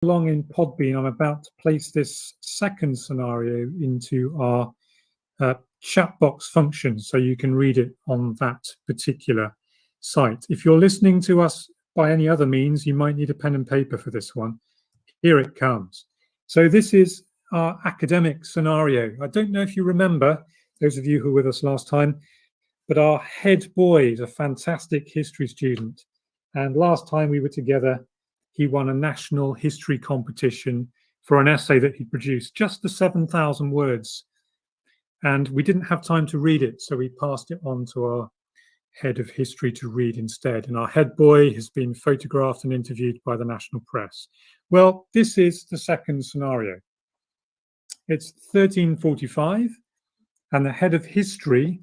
Along in Podbean, I'm about to place this second scenario into our chat box function so you can read it on that particular site. If you're listening to us by any other means, you might need a pen and paper for this one. Here it comes. So this is our academic scenario. I don't know if you remember, those of you who were with us last time, but our head boy is a fantastic history student. And last time we were together, he won a national history competition for an essay that he produced, just the 7,000 words. And we didn't have time to read it, so we passed it on to our head of history to read instead. And our head boy has been photographed and interviewed by the national press. Well, this is the second scenario. It's 1345, and the head of history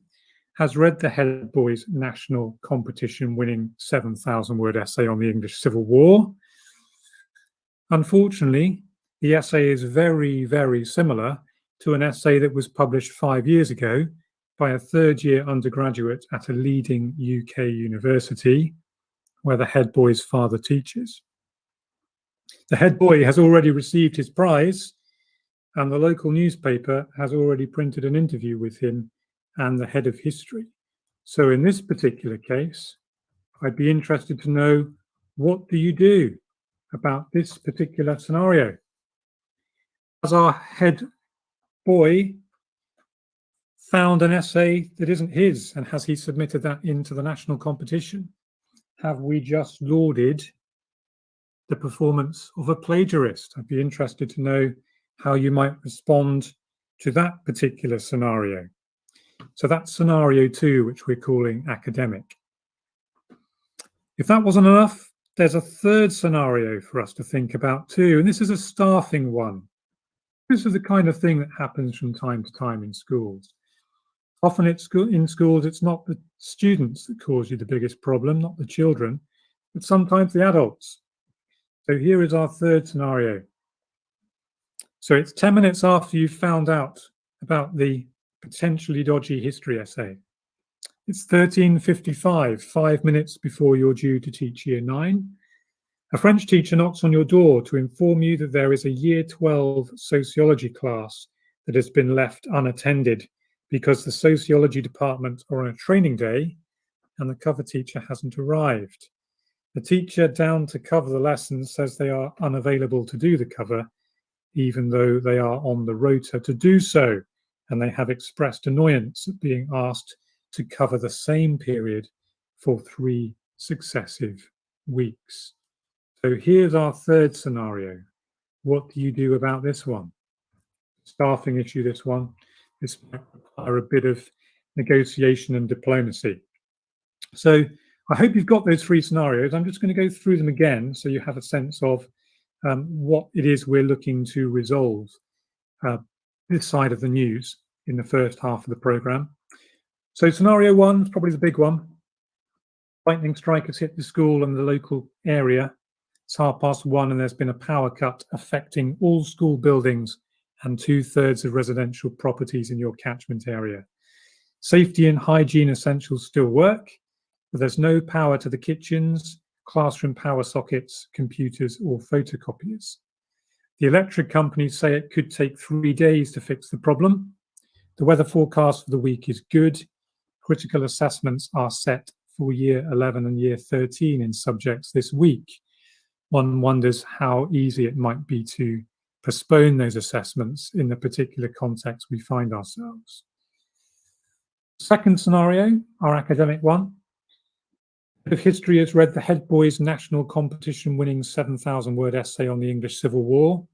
has read the head boy's national competition winning 7,000 word essay on the English Civil War. Unfortunately, the essay is very, very similar to an essay that was published 5 years ago by a third-year undergraduate at a leading UK university where the head boy's father teaches. The head boy has already received his prize, and the local newspaper has already printed an interview with him and the head of history. So in this particular case, I'd be interested to know, what do you do about this particular scenario? Has our head boy found an essay that isn't his, and has he submitted that into the national competition? Have we just lauded the performance of a plagiarist? I'd be interested to know how you might respond to that particular scenario. So that's scenario 2, which we're calling academic. If that wasn't enough, there's a third scenario for us to think about too, and this is a staffing one. This is the kind of thing that happens from time to time in schools. Often in schools, it's not the students that cause you the biggest problem, not the children, but sometimes the adults. So here is our third scenario. So it's 10 minutes after you've found out about the potentially dodgy history essay. It's 13:55, 5 minutes before you're due to teach Year 9. A French teacher knocks on your door to inform you that there is a Year 12 sociology class that has been left unattended because the sociology department are on a training day and the cover teacher hasn't arrived. The teacher down to cover the lesson says they are unavailable to do the cover, even though they are on the rota to do so, and they have expressed annoyance at being asked to cover the same period for 3 successive weeks. So here's our third scenario. What do you do about this one? Staffing issue, this one. This might require a bit of negotiation and diplomacy. So I hope you've got those 3 scenarios. I'm just going to go through them again so you have a sense of what it is we're looking to resolve this side of the news in the first half of the programme. So scenario 1 is probably the big one. Lightning strike has hit the school and the local area. It's 1:30 and there's been a power cut affecting all school buildings and 2/3 of residential properties in your catchment area. Safety and hygiene essentials still work, but there's no power to the kitchens, classroom power sockets, computers or photocopiers. The electric companies say it could take 3 days to fix the problem. The weather forecast for the week is good. Critical assessments are set for Year 11 and Year 13 in subjects this week. One wonders how easy it might be to postpone those assessments in the particular context we find ourselves. Second scenario, our academic one. The head of history has read the head boy's national competition winning 7,000 word essay on the English Civil War.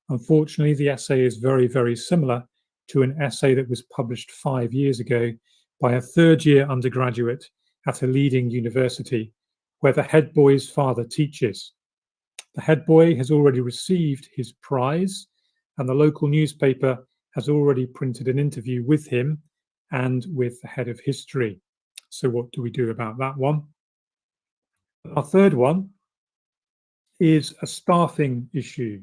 Unfortunately, the essay is very, very similar to an essay that was published 5 years ago by a third-year undergraduate at a leading university where the head boy's father teaches. The head boy has already received his prize, and the local newspaper has already printed an interview with him and with the head of history. So what do we do about that one? Our third one is a staffing issue.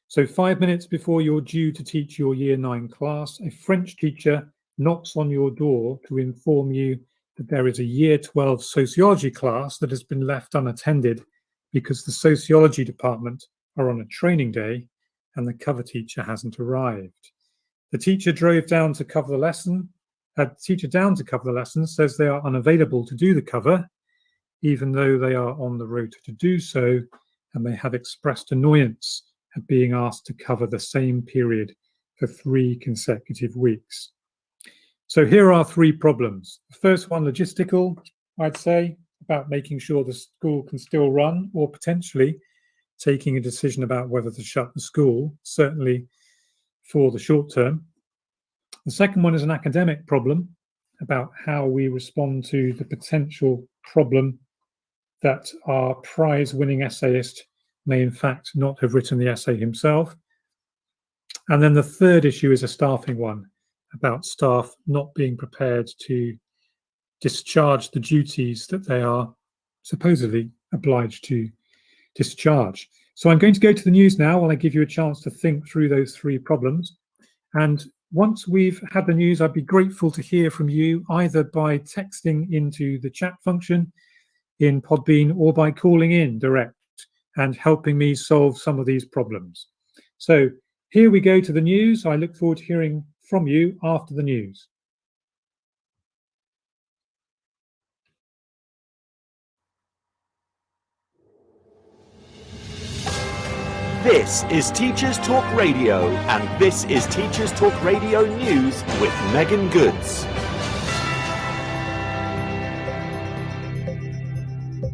So 5 minutes before you're due to teach your Year 9 class, a French teacher knocks on your door to inform you that there is a Year 12 sociology class that has been left unattended because the sociology department are on a training day and the cover teacher hasn't arrived. The teacher down to cover the lesson says they are unavailable to do the cover, even though they are on the road to do so, and they have expressed annoyance at being asked to cover the same period for 3 consecutive weeks. So here are 3 problems. The first one, logistical, I'd say, about making sure the school can still run, or potentially taking a decision about whether to shut the school, certainly for the short term. The second one is an academic problem about how we respond to the potential problem that our prize-winning essayist may in fact not have written the essay himself. And then the third issue is a staffing one, about staff not being prepared to discharge the duties that they are supposedly obliged to discharge. So I'm going to go to the news now while I give you a chance to think through those 3 problems. And once we've had the news, I'd be grateful to hear from you, either by texting into the chat function in Podbean or by calling in direct and helping me solve some of these problems. So here we go to the news. I look forward to hearing from you after the news. This is Teachers Talk Radio, and this is Teachers Talk Radio News with Megan Goods.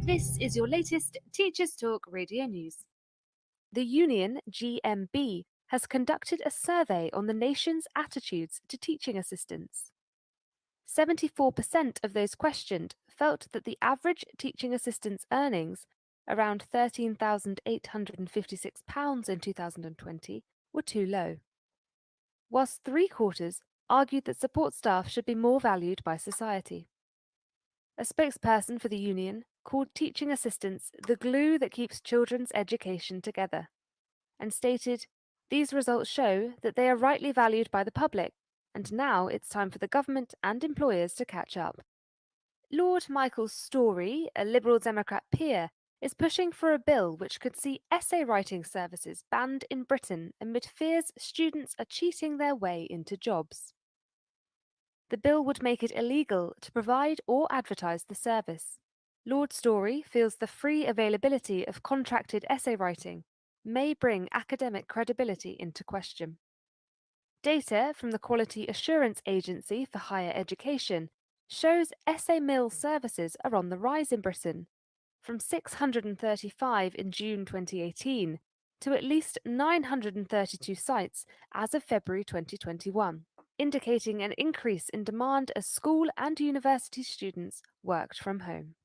This is your latest Teachers Talk Radio News. The union, GMB, has conducted a survey on the nation's attitudes to teaching assistants. 74% of those questioned felt that the average teaching assistant's earnings, around £13,856 in 2020, were too low, whilst 3/4 argued that support staff should be more valued by society. A spokesperson for the union called teaching assistants the glue that keeps children's education together, and stated, "These results show that they are rightly valued by the public, and now it's time for the government and employers to catch up." Lord Michael Storey, a Liberal Democrat peer, is pushing for a bill which could see essay writing services banned in Britain amid fears students are cheating their way into jobs. The bill would make it illegal to provide or advertise the service. Lord Storey feels the free availability of contracted essay writing may bring academic credibility into question. Data from the Quality Assurance Agency for Higher Education shows essay mill services are on the rise in Britain, from 635 in June 2018 to at least 932 sites as of February 2021, indicating an increase in demand as school and university students worked from home.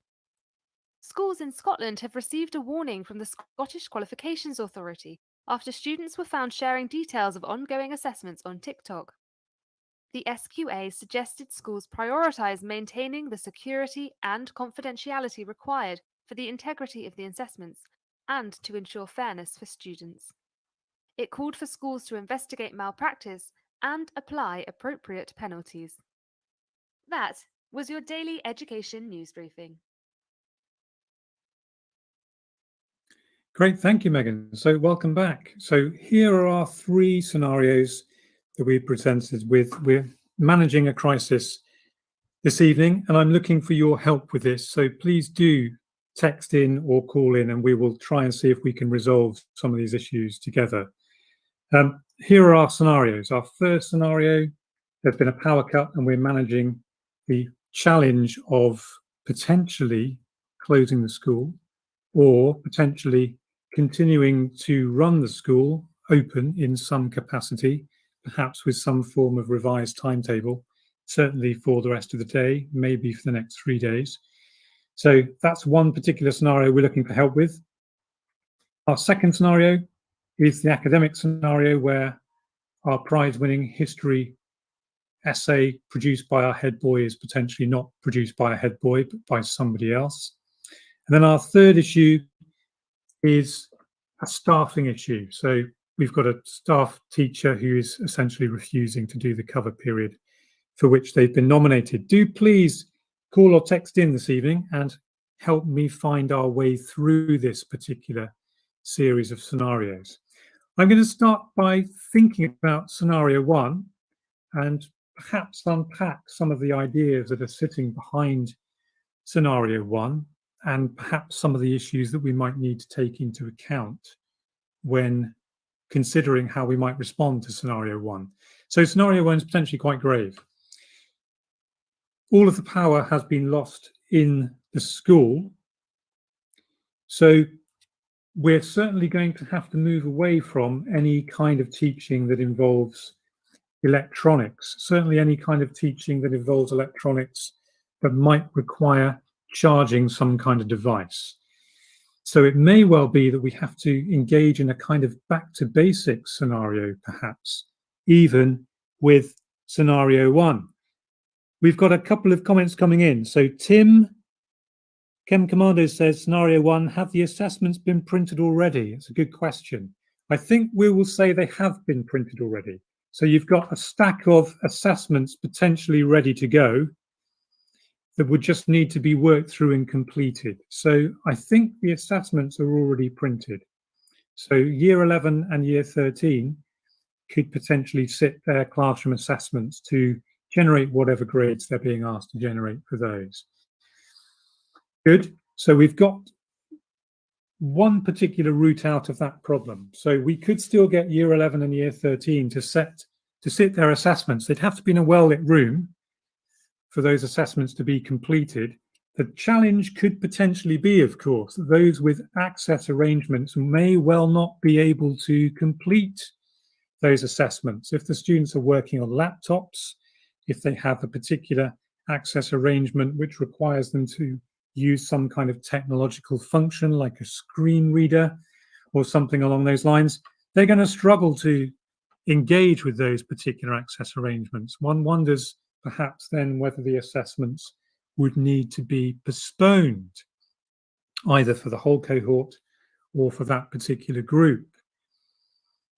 Schools in Scotland have received a warning from the Scottish Qualifications Authority after students were found sharing details of ongoing assessments on TikTok. The SQA suggested schools prioritise maintaining the security and confidentiality required for the integrity of the assessments and to ensure fairness for students. It called for schools to investigate malpractice and apply appropriate penalties. That was your daily education news briefing. Great, thank you, Megan. So welcome back. So here are our 3 scenarios that we presented with. We're managing a crisis this evening, and I'm looking for your help with this. So please do text in or call in, and we will try and see if we can resolve some of these issues together. Here are our scenarios. Our first scenario, there's been a power cut, and we're managing the challenge of potentially closing the school or potentially continuing to run the school open in some capacity, perhaps with some form of revised timetable, certainly for the rest of the day, maybe for the next 3 days. So that's one particular scenario we're looking for help with. Our second scenario is the academic scenario where our prize-winning history essay produced by our head boy is potentially not produced by a head boy, but by somebody else. And then our third issue is a staffing issue. So we've got a staff teacher who is essentially refusing to do the cover period for which they've been nominated. Do please call or text in this evening and help me find our way through this particular series of scenarios. I'm going to start by thinking about scenario 1 and perhaps unpack some of the ideas that are sitting behind scenario 1 and perhaps some of the issues that we might need to take into account when considering how we might respond to scenario 1. So scenario 1 is potentially quite grave. All of the power has been lost in the school, so we're certainly going to have to move away from any kind of teaching that involves electronics, certainly any kind of teaching that involves electronics that might require charging some kind of device. So it may well be that we have to engage in a kind of back to basics scenario, perhaps, even with scenario 1. We've got a couple of comments coming in. So Tim Chem Commando says, scenario 1, have the assessments been printed already? It's a good question. I think we will say they have been printed already. So you've got a stack of assessments potentially ready to go that would just need to be worked through and completed. So I think the assessments are already printed. So year 11 and year 13 could potentially sit their classroom assessments to generate whatever grades they're being asked to generate for those. Good. So we've got one particular route out of that problem. So we could still get year 11 and year 13 to sit their assessments. They'd have to be in a well-lit room for those assessments to be completed. The challenge could potentially be, of course, that those with access arrangements may well not be able to complete those assessments. If the students are working on laptops, if they have a particular access arrangement which requires them to use some kind of technological function like a screen reader or something along those lines, they're going to struggle to engage with those particular access arrangements. One wonders perhaps then whether the assessments would need to be postponed, either for the whole cohort or for that particular group.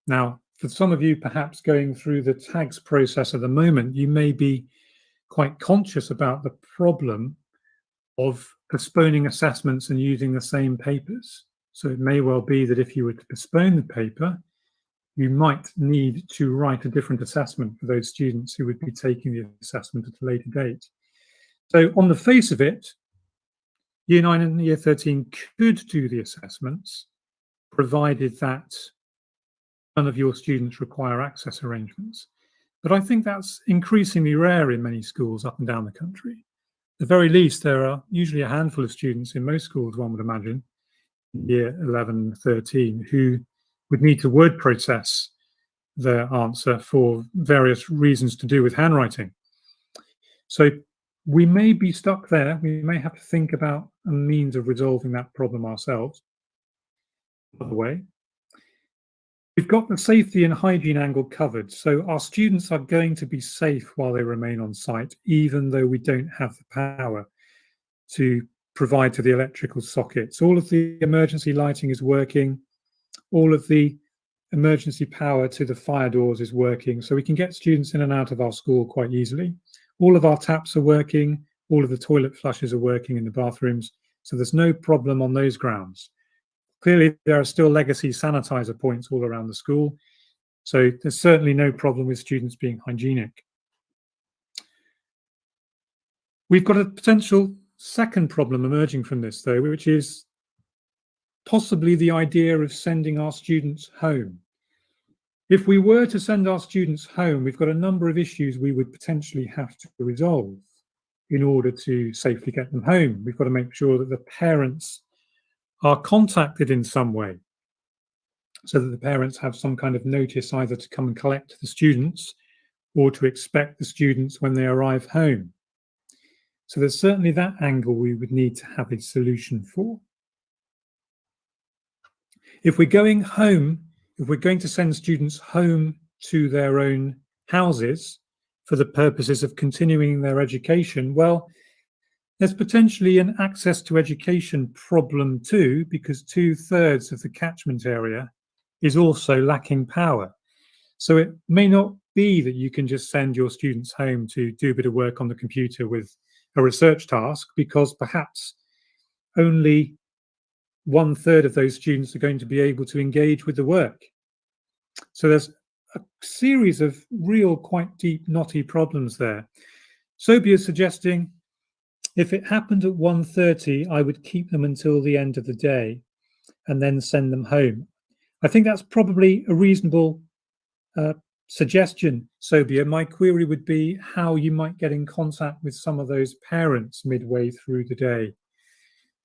Now, for some of you perhaps going through the tags process at the moment, you may be quite conscious about the problem of postponing assessments and using the same papers. So it may well be that if you were to postpone the paper, you might need to write a different assessment for those students who would be taking the assessment at a later date. So on the face of it, year 9 and year 13 could do the assessments, provided that none of your students require access arrangements. But I think that's increasingly rare in many schools up and down the country. At the very least, there are usually a handful of students in most schools, one would imagine, year 11, 13, who would need to word process their answer for various reasons to do with handwriting. So we may be stuck there. We may have to think about a means of resolving that problem ourselves. By the way, we've got the safety and hygiene angle covered. So our students are going to be safe while they remain on site, even though we don't have the power to provide to the electrical sockets. All of the emergency lighting is working. All of the emergency power to the fire doors is working. So we can get students in and out of our school quite easily. All of our taps are working. All of the toilet flushes are working in the bathrooms. So there's no problem on those grounds. Clearly, there are still legacy sanitizer points all around the school. So there's certainly no problem with students being hygienic. We've got a potential second problem emerging from this, though, which is possibly the idea of sending our students home. If we were to send our students home, we've got a number of issues we would potentially have to resolve in order to safely get them home. We've got to make sure that the parents are contacted in some way, so that the parents have some kind of notice either to come and collect the students or to expect the students when they arrive home. So there's certainly that angle we would need to have a solution for. If we're going home, if we're going to send students home to their own houses for the purposes of continuing their education, well, there's potentially an access to education problem too, because 2/3 of the catchment area is also lacking power. So it may not be that you can just send your students home to do a bit of work on the computer with a research task, because perhaps only 1/3 of those students are going to be able to engage with the work. So there's a series of real, quite deep, knotty problems there. Sobia is suggesting if it happened at 1:30, I would keep them until the end of the day and then send them home. I think that's probably a reasonable suggestion, Sobia. My query would be how you might get in contact with some of those parents midway through the day.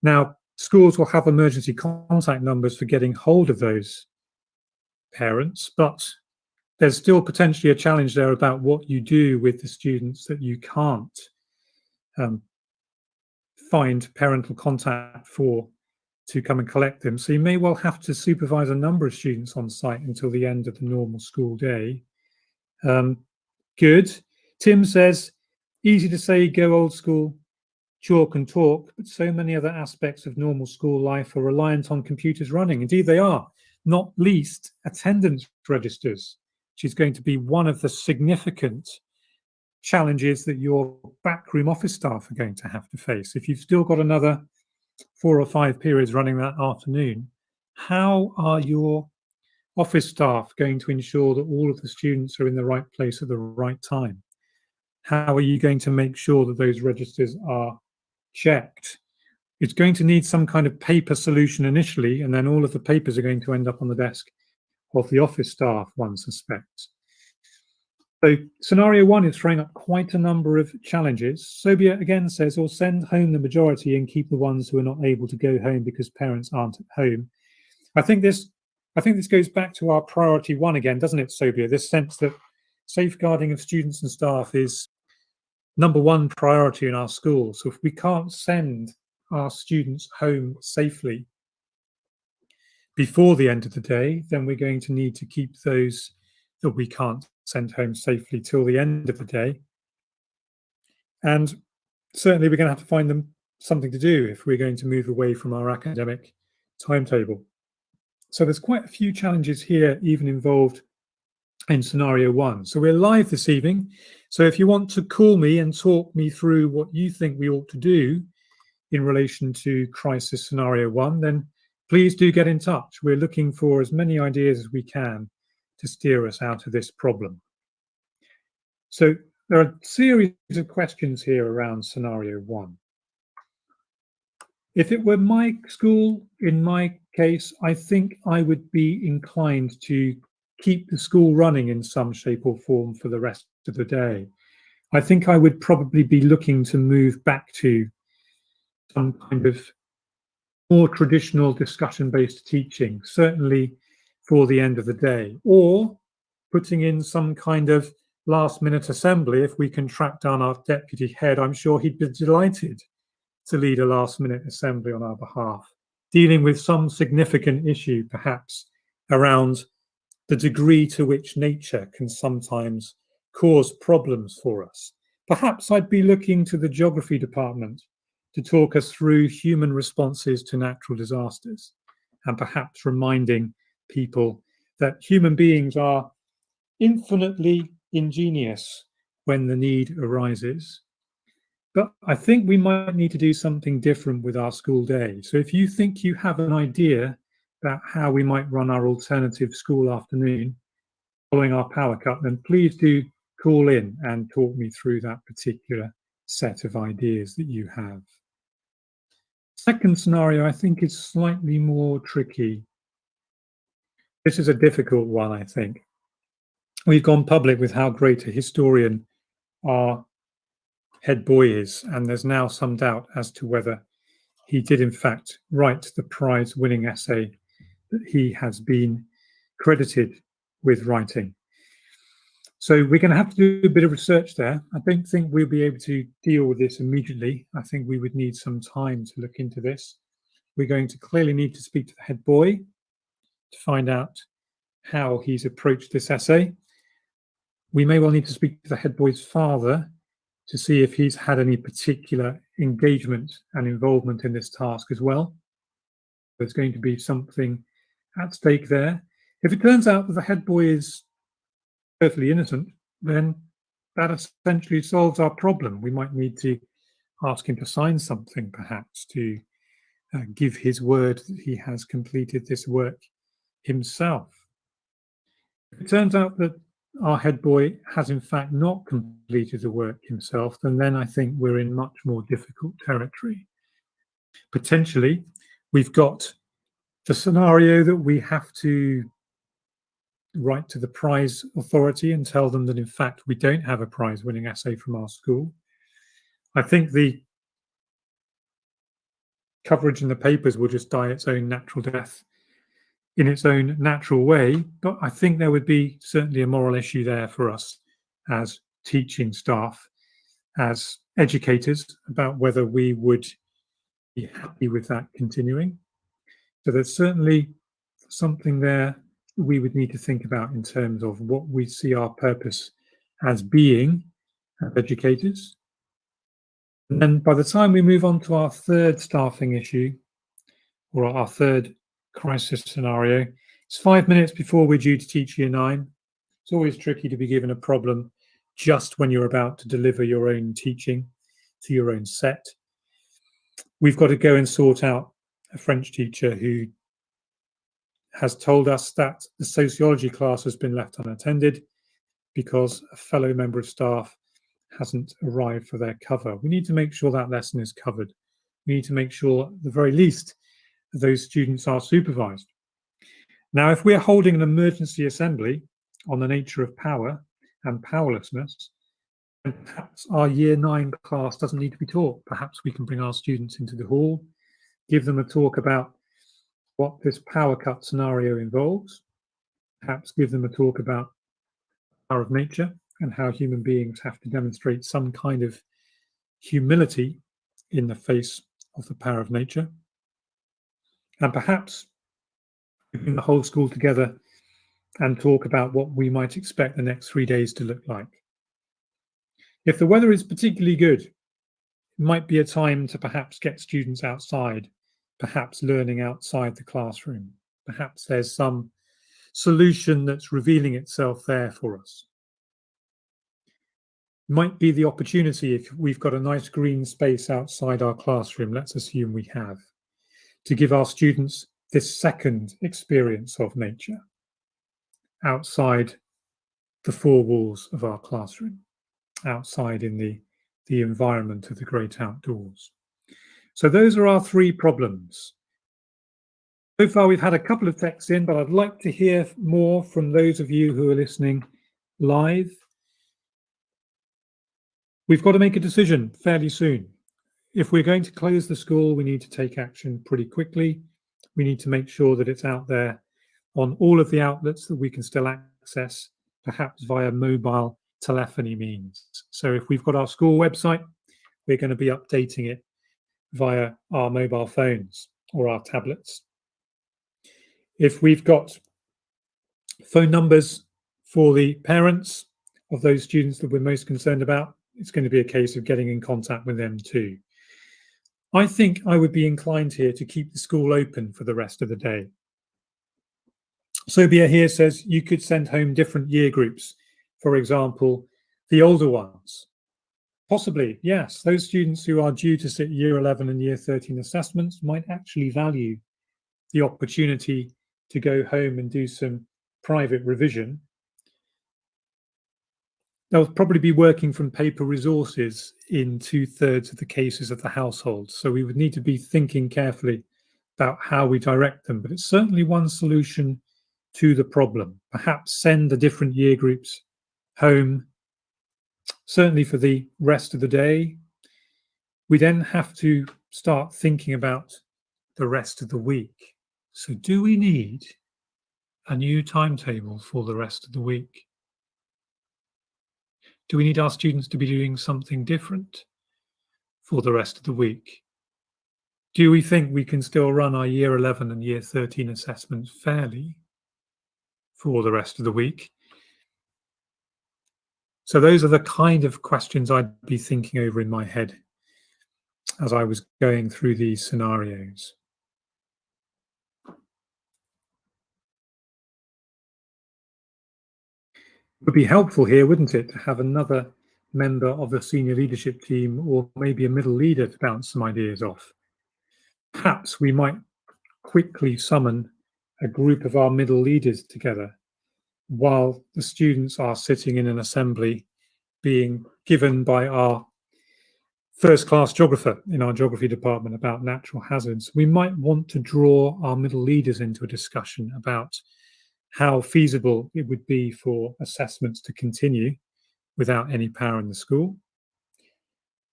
Now, schools will have emergency contact numbers for getting hold of those parents, but there's still potentially a challenge there about what you do with the students that you can't find parental contact for to come and collect them. So you may well have to supervise a number of students on site until the end of the normal school day. Good. Tim says, easy to say go old school, chalk and talk, but so many other aspects of normal school life are reliant on computers running. Indeed, they are, not least attendance registers, which is going to be one of the significant challenges that your backroom office staff are going to have to face. If you've still got another 4 or 5 periods running that afternoon, how are your office staff going to ensure that all of the students are in the right place at the right time? How are you going to make sure that those registers are checked? It's going to need some kind of paper solution initially, and then all of the papers are going to end up on the desk of the office staff, one suspects. So scenario 1 is throwing up quite a number of challenges. Sobia again says, or send home the majority and keep the ones who are not able to go home because parents aren't at home. I think this goes back to our priority 1 again, doesn't it, Sobia? This sense that safeguarding of students and staff is number 1 priority in our schools. So if we can't send our students home safely before the end of the day, then we're going to need to keep those that we can't send home safely till the end of the day. And certainly we're going to have to find them something to do if we're going to move away from our academic timetable. So there's quite a few challenges here, even involved in scenario 1. So we're live this evening. So if you want to call me and talk me through what you think we ought to do in relation to crisis scenario 1, then please do get in touch. We're looking for as many ideas as we can to steer us out of this problem. So there are a series of questions here around scenario 1. If it were my school, in my case, I think I would be inclined to keep the school running in some shape or form for the rest of the day. I think I would probably be looking to move back to some kind of more traditional discussion-based teaching, certainly for the end of the day, or putting in some kind of last-minute assembly. If we can track down our deputy head, I'm sure he'd be delighted to lead a last-minute assembly on our behalf, dealing with some significant issue, perhaps, around the degree to which nature can sometimes cause problems for us. Perhaps I'd be looking to the geography department to talk us through human responses to natural disasters, and perhaps reminding people that human beings are infinitely ingenious when the need arises. But I think we might need to do something different with our school day. So if you think you have an idea about how we might run our alternative school afternoon following our power cut, then please do call in and talk me through that particular set of ideas that you have. Second scenario, I think, is slightly more tricky. This is a difficult one, I think. We've gone public with how great a historian our head boy is, and there's now some doubt as to whether he did in fact write the prize-winning essay that he has been credited with writing. So we're going to have to do a bit of research there. I don't think we'll be able to deal with this immediately. I think we would need some time to look into this. We're going to clearly need to speak to the head boy to find out how he's approached this essay. We may well need to speak to the head boy's father to see if he's had any particular engagement and involvement in this task as well. There's going to be something at stake there. If it turns out that the head boy is perfectly innocent, then that essentially solves our problem. We might need to ask him to sign something, perhaps, to give his word that he has completed this work himself. If it turns out that our head boy has in fact not completed the work himself, then I think we're in much more difficult territory. Potentially, we've got the scenario that we have to write to the prize authority and tell them that in fact we don't have a prize winning essay from our school. I think the coverage in the papers will just die its own natural death in its own natural way, but I think there would be certainly a moral issue there for us as teaching staff, as educators, about whether we would be happy with that continuing. So there's certainly something there we would need to think about in terms of what we see our purpose as being as educators. And then by the time we move on to our third staffing issue, or our third crisis scenario, it's 5 minutes before we're due to teach year 9. It's always tricky to be given a problem just when you're about to deliver your own teaching to your own set. We've got to go and sort out a French teacher who has told us that the sociology class has been left unattended because a fellow member of staff hasn't arrived for their cover. We need to make sure that lesson is covered. We need to make sure, at the very least, that those students are supervised. Now, if we're holding an emergency assembly on the nature of power and powerlessness, then perhaps our year 9 class doesn't need to be taught. Perhaps we can bring our students into the hall, give them a talk about what this power cut scenario involves, perhaps give them a talk about the power of nature and how human beings have to demonstrate some kind of humility in the face of the power of nature. And perhaps bring the whole school together and talk about what we might expect the next 3 days to look like. If the weather is particularly good, it might be a time to perhaps get students outside, perhaps learning outside the classroom. Perhaps there's some solution that's revealing itself there for us. Might be the opportunity, if we've got a nice green space outside our classroom, let's assume we have, to give our students this second experience of nature outside the 4 walls of our classroom, outside in the environment of the great outdoors. So those are our 3 problems. So far we've had a couple of texts in, but I'd like to hear more from those of you who are listening live. We've got to make a decision fairly soon. If we're going to close the school, we need to take action pretty quickly. We need to make sure that it's out there on all of the outlets that we can still access, perhaps via mobile telephony means. So if we've got our school website, we're going to be updating it via our mobile phones or our tablets. If we've got phone numbers for the parents of those students that we're most concerned about, it's going to be a case of getting in contact with them too. I think I would be inclined here to keep the school open for the rest of the day. Sobia here says you could send home different year groups, for example, the older ones. Possibly, yes, those students who are due to sit year 11 and year 13 assessments might actually value the opportunity to go home and do some private revision. They'll probably be working from paper resources in 2/3 of the cases of the household. So we would need to be thinking carefully about how we direct them. But it's certainly one solution to the problem. Perhaps send the different year groups home, certainly for the rest of the day. We then have to start thinking about the rest of the week. So do we need a new timetable for the rest of the week? Do we need our students to be doing something different for the rest of the week? Do we think we can still run our year 11 and year 13 assessments fairly for the rest of the week? So those are the kind of questions I'd be thinking over in my head as I was going through these scenarios. It would be helpful here, wouldn't it, to have another member of the senior leadership team or maybe a middle leader to bounce some ideas off. Perhaps we might quickly summon a group of our middle leaders together while the students are sitting in an assembly being given by our first class geographer in our geography department about natural hazards. We might want to draw our middle leaders into a discussion about how feasible it would be for assessments to continue without any power in the school,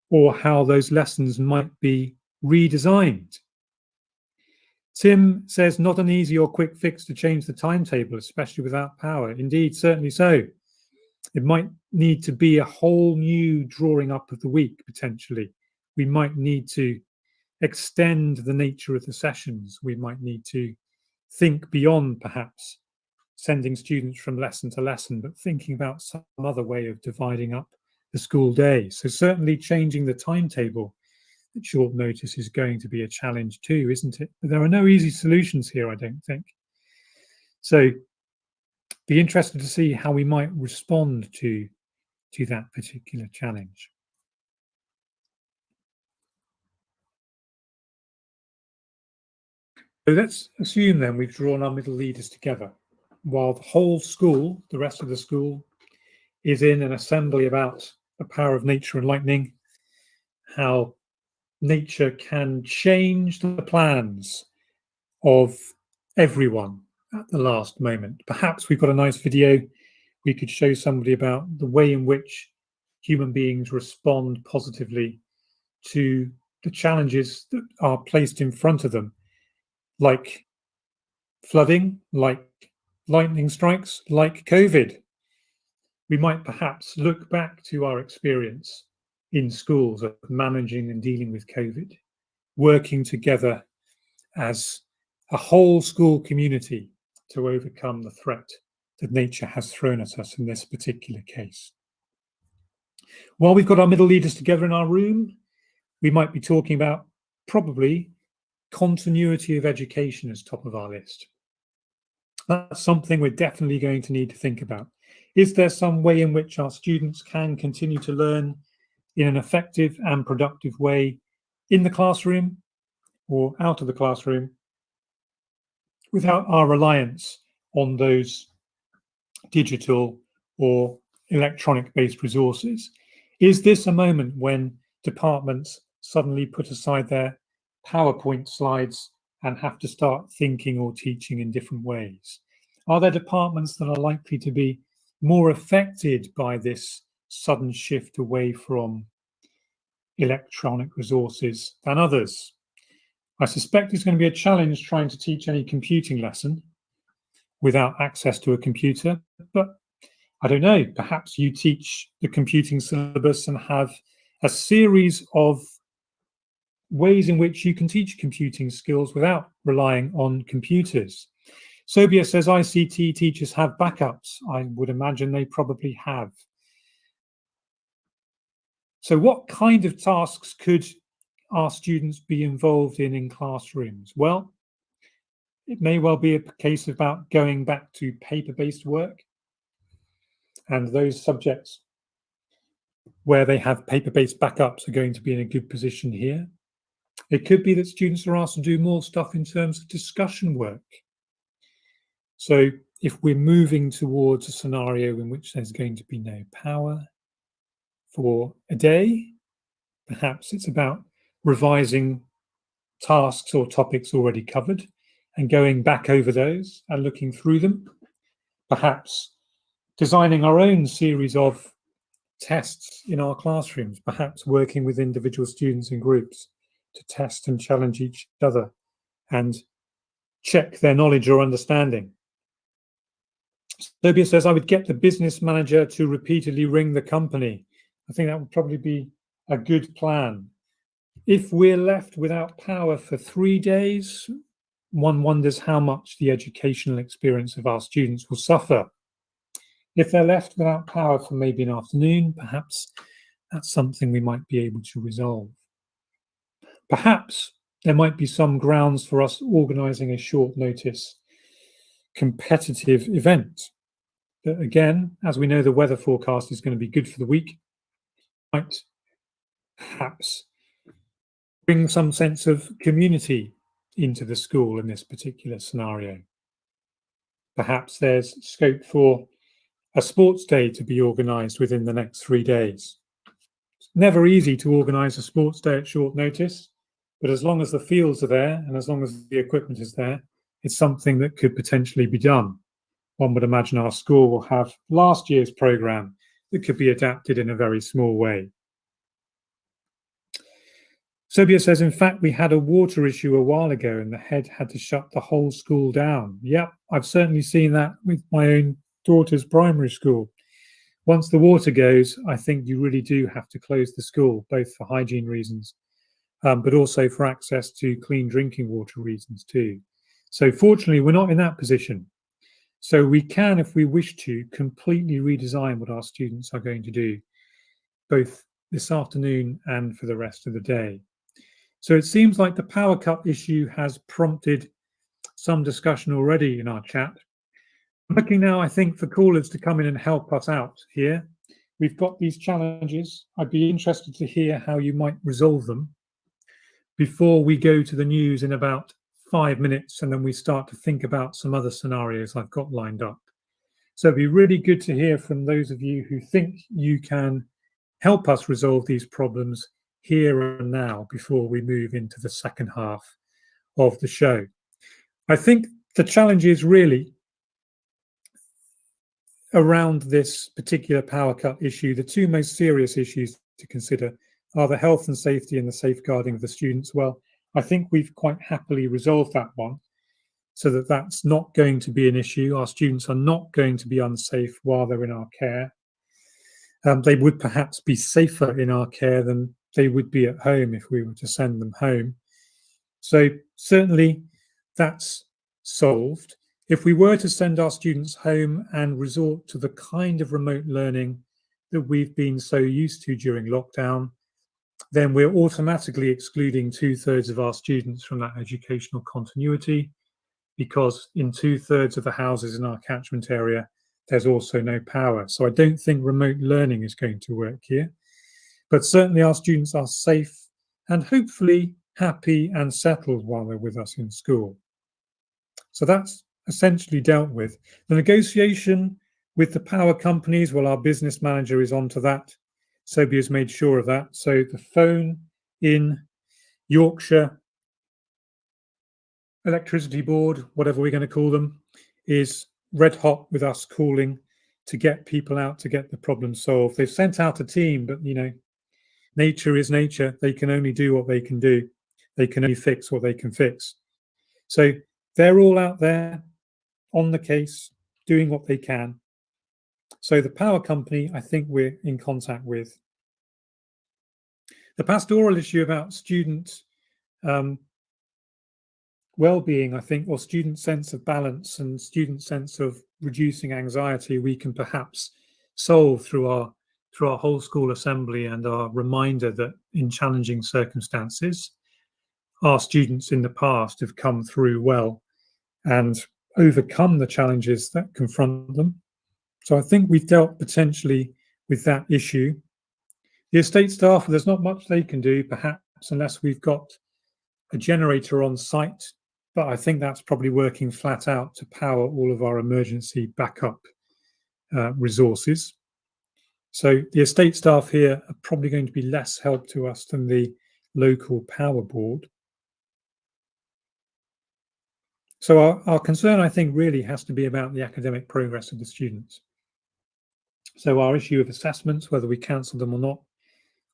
or how those lessons might be redesigned. Tim says, not an easy or quick fix to change the timetable, especially without power. Indeed, certainly so. It might need to be a whole new drawing up of the week, potentially. We might need to extend the nature of the sessions. We might need to think beyond, perhaps, sending students from lesson to lesson, but thinking about some other way of dividing up the school day. So certainly changing the timetable at short notice is going to be a challenge too, isn't it? But there are no easy solutions here, I don't think. So be interested to see how we might respond to that particular challenge. So let's assume then we've drawn our middle leaders together while the whole school, the rest of the school, is in an assembly about the power of nature and lightning, how nature can change the plans of everyone at the last moment. Perhaps we've got a nice video we could show somebody about the way in which human beings respond positively to the challenges that are placed in front of them, like flooding, like lightning strikes, like COVID. We might perhaps look back to our experience in schools of managing and dealing with COVID, working together as a whole school community to overcome the threat that nature has thrown at us in this particular case. While we've got our middle leaders together in our room, we might be talking about probably continuity of education as top of our list. That's something we're definitely going to need to think about. Is there some way in which our students can continue to learn in an effective and productive way in the classroom or out of the classroom without our reliance on those digital or electronic-based resources? Is this a moment when departments suddenly put aside their PowerPoint slides and have to start thinking or teaching in different ways? Are there departments that are likely to be more affected by this sudden shift away from electronic resources than others? I suspect it's going to be a challenge trying to teach any computing lesson without access to a computer, but I don't know, perhaps you teach the computing syllabus and have a series of ways in which you can teach computing skills without relying on computers. Sobia says ICT teachers have backups. I would imagine they probably have. So what kind of tasks could our students be involved in classrooms? Well, it may well be a case about going back to paper-based work, and those subjects where they have paper-based backups are going to be in a good position here. It could be that students are asked to do more stuff in terms of discussion work. So if we're moving towards a scenario in which there's going to be no power for a day, perhaps it's about revising tasks or topics already covered and going back over those and looking through them, perhaps designing our own series of tests in our classrooms, perhaps working with individual students in groups to test and challenge each other and check their knowledge or understanding. Sobia says, I would get the business manager to repeatedly ring the company. I think that would probably be a good plan. If we're left without power for 3 days, one wonders how much the educational experience of our students will suffer. If they're left without power for maybe an afternoon, perhaps that's something we might be able to resolve. Perhaps there might be some grounds for us organising a short notice competitive event. But again, as we know, the weather forecast is going to be good for the week. Might perhaps bring some sense of community into the school in this particular scenario. Perhaps there's scope for a sports day to be organised within the next 3 days. It's never easy to organise a sports day at short notice, but as long as the fields are there and as long as the equipment is there, it's something that could potentially be done. One would imagine our school will have last year's programme that could be adapted in a very small way. Sobia says, in fact, we had a water issue a while ago and the head had to shut the whole school down. Yep, I've certainly seen that with my own daughter's primary school. Once the water goes, I think you really do have to close the school, both for hygiene reasons, but also for access to clean drinking water reasons too. So fortunately, we're not in that position. So we can, if we wish to, completely redesign what our students are going to do, both this afternoon and for the rest of the day. So it seems like the power cut issue has prompted some discussion already in our chat. I'm looking now, I think, for callers to come in and help us out here. We've got these challenges. I'd be interested to hear how you might resolve them before we go to the news in about 5 minutes, and then we start to think about some other scenarios I've got lined up. So it'd be really good to hear from those of you who think you can help us resolve these problems here and now before we move into the second half of the show. I think the challenge is really around this particular power cut issue. The two most serious issues to consider are the health and safety and the safeguarding of the students. Well, I think we've quite happily resolved that one so that that's not going to be an issue. Our students are not going to be unsafe while they're in our care. They would perhaps be safer in our care than they would be at home if we were to send them home. So certainly that's solved. If we were to send our students home and resort to the kind of remote learning that we've been so used to during lockdown, then we're automatically excluding 2/3 of our students from that educational continuity, because in 2/3 of the houses in our catchment area, there's also no power. So I don't think remote learning is going to work here. But certainly our students are safe and hopefully happy and settled while they're with us in school. So that's essentially dealt with. The negotiation with the power companies, well, our business manager is onto that. Sobia's made sure of that. So the phone in Yorkshire Electricity Board, whatever we're going to call them, is red hot with us calling to get people out to get the problem solved. They've sent out a team, but you know, nature is nature. They can only do what they can do. They can only fix what they can fix. So they're all out there on the case, doing what they can. So the power company, I think we're in contact with. The pastoral issue about student well-being, I think, or student sense of balance and student sense of reducing anxiety, we can perhaps solve through our whole school assembly and our reminder that in challenging circumstances, our students in the past have come through well and overcome the challenges that confront them. So I think we've dealt potentially with that issue. The estate staff, there's not much they can do, perhaps, unless we've got a generator on site, but I think that's probably working flat out to power all of our emergency backup resources. So the estate staff here are probably going to be less help to us than the local power board. So our concern, I think, really has to be about the academic progress of the students. So our issue of assessments, whether we cancel them or not,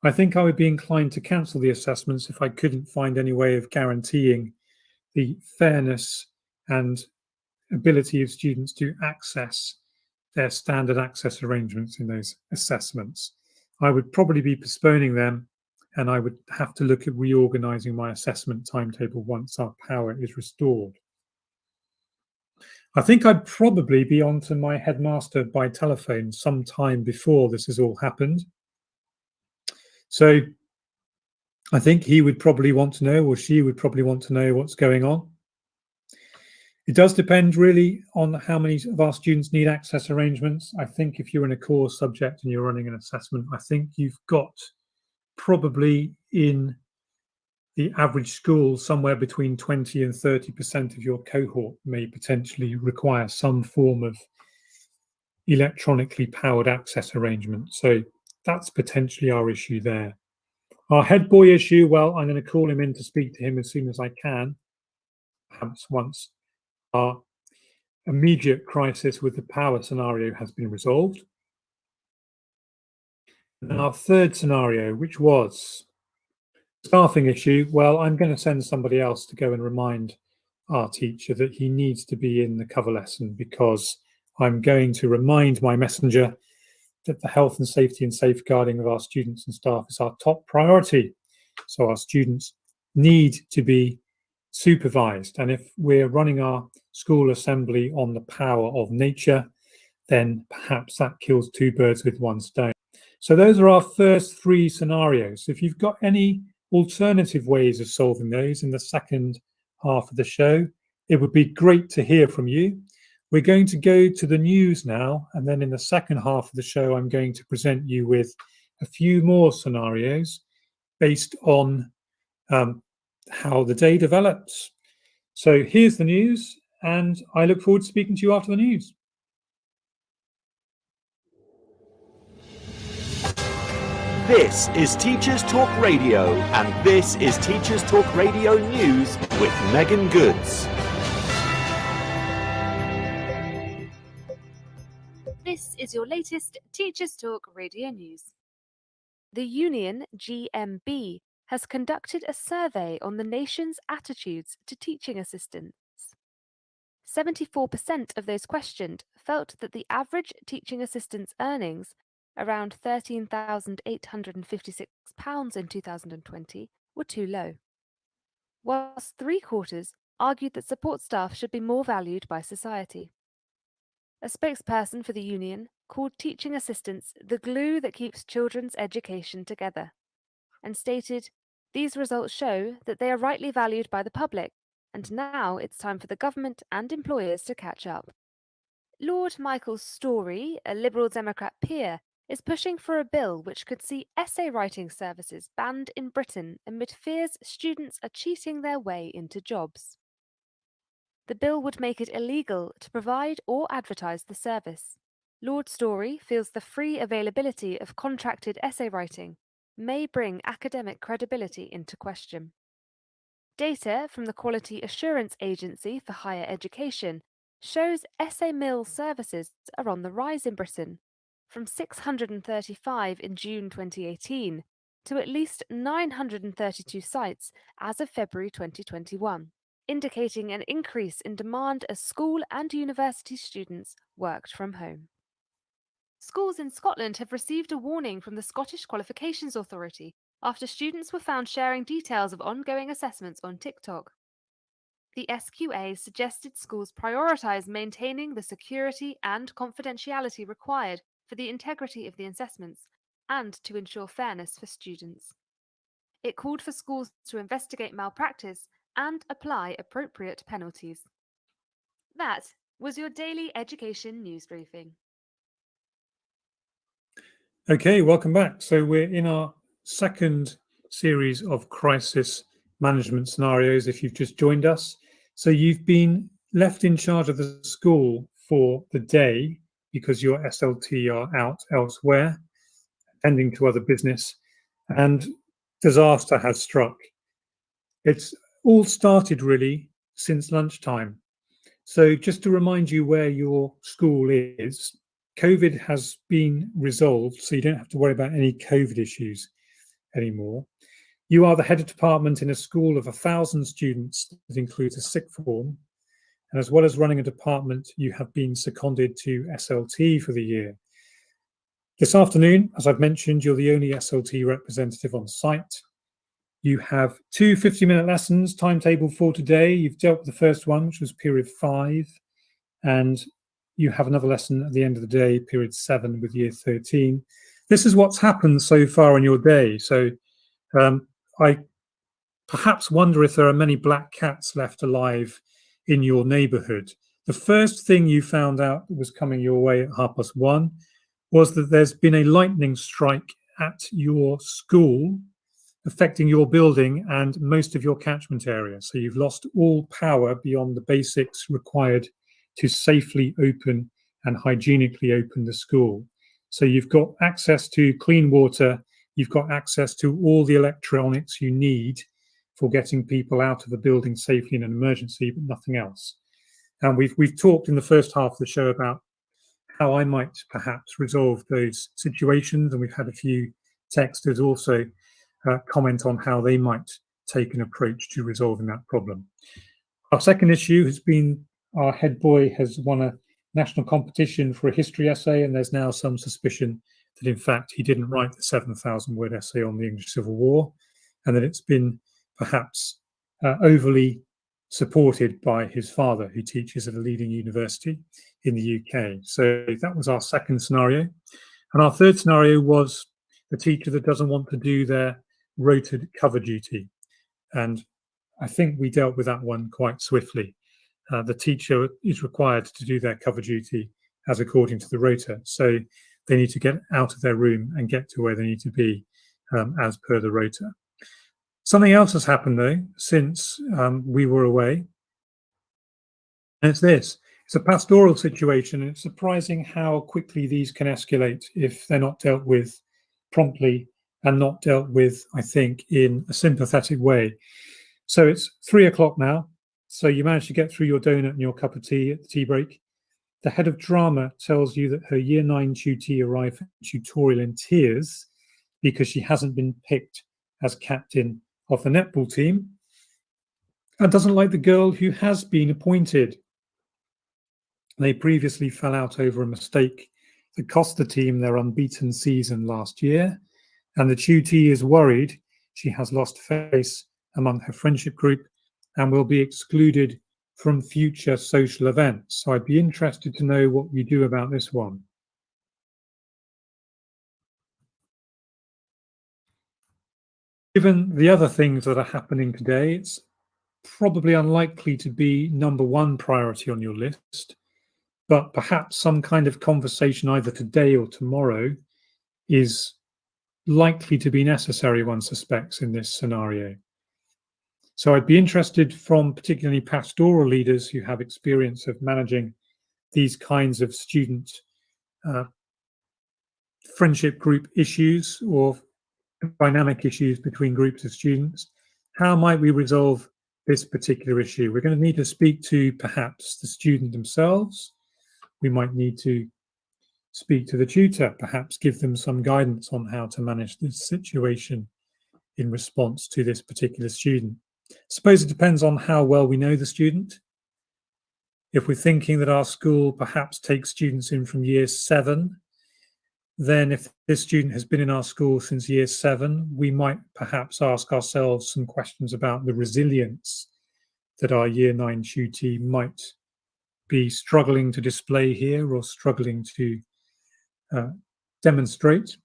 I think I would be inclined to cancel the assessments if I couldn't find any way of guaranteeing the fairness and ability of students to access their standard access arrangements in those assessments. I would probably be postponing them, and I would have to look at reorganizing my assessment timetable once our power is restored. I think I'd probably be on to my headmaster by telephone sometime before this has all happened. So I think he would probably want to know, or she would probably want to know what's going on. It does depend really on how many of our students need access arrangements. I think if you're in a core subject and you're running an assessment, I think you've got probably in the average school, somewhere between 20 and 30% of your cohort may potentially require some form of electronically powered access arrangement. So that's potentially our issue there. Our head boy issue, well, I'm going to call him in to speak to him as soon as I can, perhaps once our immediate crisis with the power scenario has been resolved. And our third scenario, which was staffing issue, well, I'm going to send somebody else to go and remind our teacher that he needs to be in the cover lesson, because I'm going to remind my messenger that the health and safety and safeguarding of our students and staff is our top priority. So our students need to be supervised. And if we're running our school assembly on the power of nature, then perhaps that kills two birds with one stone. So those are our first three scenarios. If you've got any alternative ways of solving those in the second half of the show, it would be great to hear from you. We're going to go to the news now, and then in the second half of the show, I'm going to present you with a few more scenarios based on how the day develops. So here's the news, and I look forward to speaking to you after the news. This is Teachers Talk Radio, and this is Teachers Talk Radio News with Megan Goods. This is your latest Teachers Talk Radio News. The union, GMB, has conducted a survey on the nation's attitudes to teaching assistants. 74% of those questioned felt that the average teaching assistant's earnings, around £13,856 in 2020, were too low, whilst 3/4 argued that support staff should be more valued by society. A spokesperson for the union called teaching assistants the glue that keeps children's education together, and stated, "These results show that they are rightly valued by the public, and now it's time for the government and employers to catch up." Lord Michael Storey, a Liberal Democrat peer, is pushing for a bill which could see essay writing services banned in Britain amid fears students are cheating their way into jobs. The bill would make it illegal to provide or advertise the service. Lord Storey feels the free availability of contracted essay writing may bring academic credibility into question. Data from the Quality Assurance Agency for Higher Education shows essay mill services are on the rise in Britain, from 635 in June 2018 to at least 932 sites as of February 2021. Indicating an increase in demand as school and university students worked from home. Schools in Scotland have received a warning from the Scottish Qualifications Authority after students were found sharing details of ongoing assessments on TikTok. The SQA suggested schools prioritise maintaining the security and confidentiality required for the integrity of the assessments and to ensure fairness for students. It called for schools to investigate malpractice and apply appropriate penalties. That was your daily education news briefing. Okay, welcome back. So we're in our second series of crisis management scenarios, if you've just joined us. So you've been left in charge of the school for the day because your SLT are out elsewhere, attending to other business, and disaster has struck. It's all started really since lunchtime. So just to remind you where your school is, COVID has been resolved, so you don't have to worry about any COVID issues anymore. You are the head of department in a school of 1,000 students that includes a sixth form. And as well as running a department, you have been seconded to SLT for the year. This afternoon, as I've mentioned, you're the only SLT representative on site. You have two 50-minute lessons timetable for today. You've dealt with the first one, which was period 5, and you have another lesson at the end of the day, period 7 with year 13. This is what's happened so far in your day. So I perhaps wonder if there are many black cats left alive in your neighborhood. The first thing you found out that was coming your way at 1:30 was that there's been a lightning strike at your school affecting your building and most of your catchment area. So you've lost all power beyond the basics required to safely open and hygienically open the school. So you've got access to clean water, you've got access to all the electronics you need for getting people out of the building safely in an emergency, but nothing else. And we've talked in the first half of the show about how I might perhaps resolve those situations, and we've had a few texters also comment on how they might take an approach to resolving that problem. Our second issue has been our head boy has won a national competition for a history essay, and there's now some suspicion that in fact he didn't write the 7,000-word essay on the English Civil War, and that it's been perhaps overly supported by his father, who teaches at a leading university in the UK. So that was our second scenario. And our third scenario was the teacher that doesn't want to do their rotated cover duty. And I think we dealt with that one quite swiftly. The teacher is required to do their cover duty as according to the rota. So they need to get out of their room and get to where they need to be as per the rota. Something else has happened though since we were away. And it's this. It's a pastoral situation, and it's surprising how quickly these can escalate if they're not dealt with promptly and not dealt with, I think, in a sympathetic way. So it's 3 o'clock now. So you managed to get through your donut and your cup of tea at the tea break. The head of drama tells you that her year 9 tutee arrived for tutorial in tears because she hasn't been picked as captain of the netball team and doesn't like the girl who has been appointed. They previously fell out over a mistake that cost the team their unbeaten season last year, and the tutee is worried she has lost face among her friendship group and will be excluded from future social events. So I'd be interested to know what you do about this one. Given the other things that are happening today, it's probably unlikely to be number one priority on your list, but perhaps some kind of conversation either today or tomorrow is likely to be necessary, one suspects, in this scenario. So I'd be interested from particularly pastoral leaders who have experience of managing these kinds of student friendship group issues or dynamic issues between groups of students. How might we resolve this particular issue? We're going to need to speak to perhaps the student themselves. We might need to speak to the tutor, perhaps give them some guidance on how to manage this situation in response to this particular student. I suppose it depends on how well we know the student. If we're thinking that our school perhaps takes students in from year 7, then if this student has been in our school since year 7, we might perhaps ask ourselves some questions about the resilience that our year 9 tutee might be struggling to display here or struggling to demonstrate.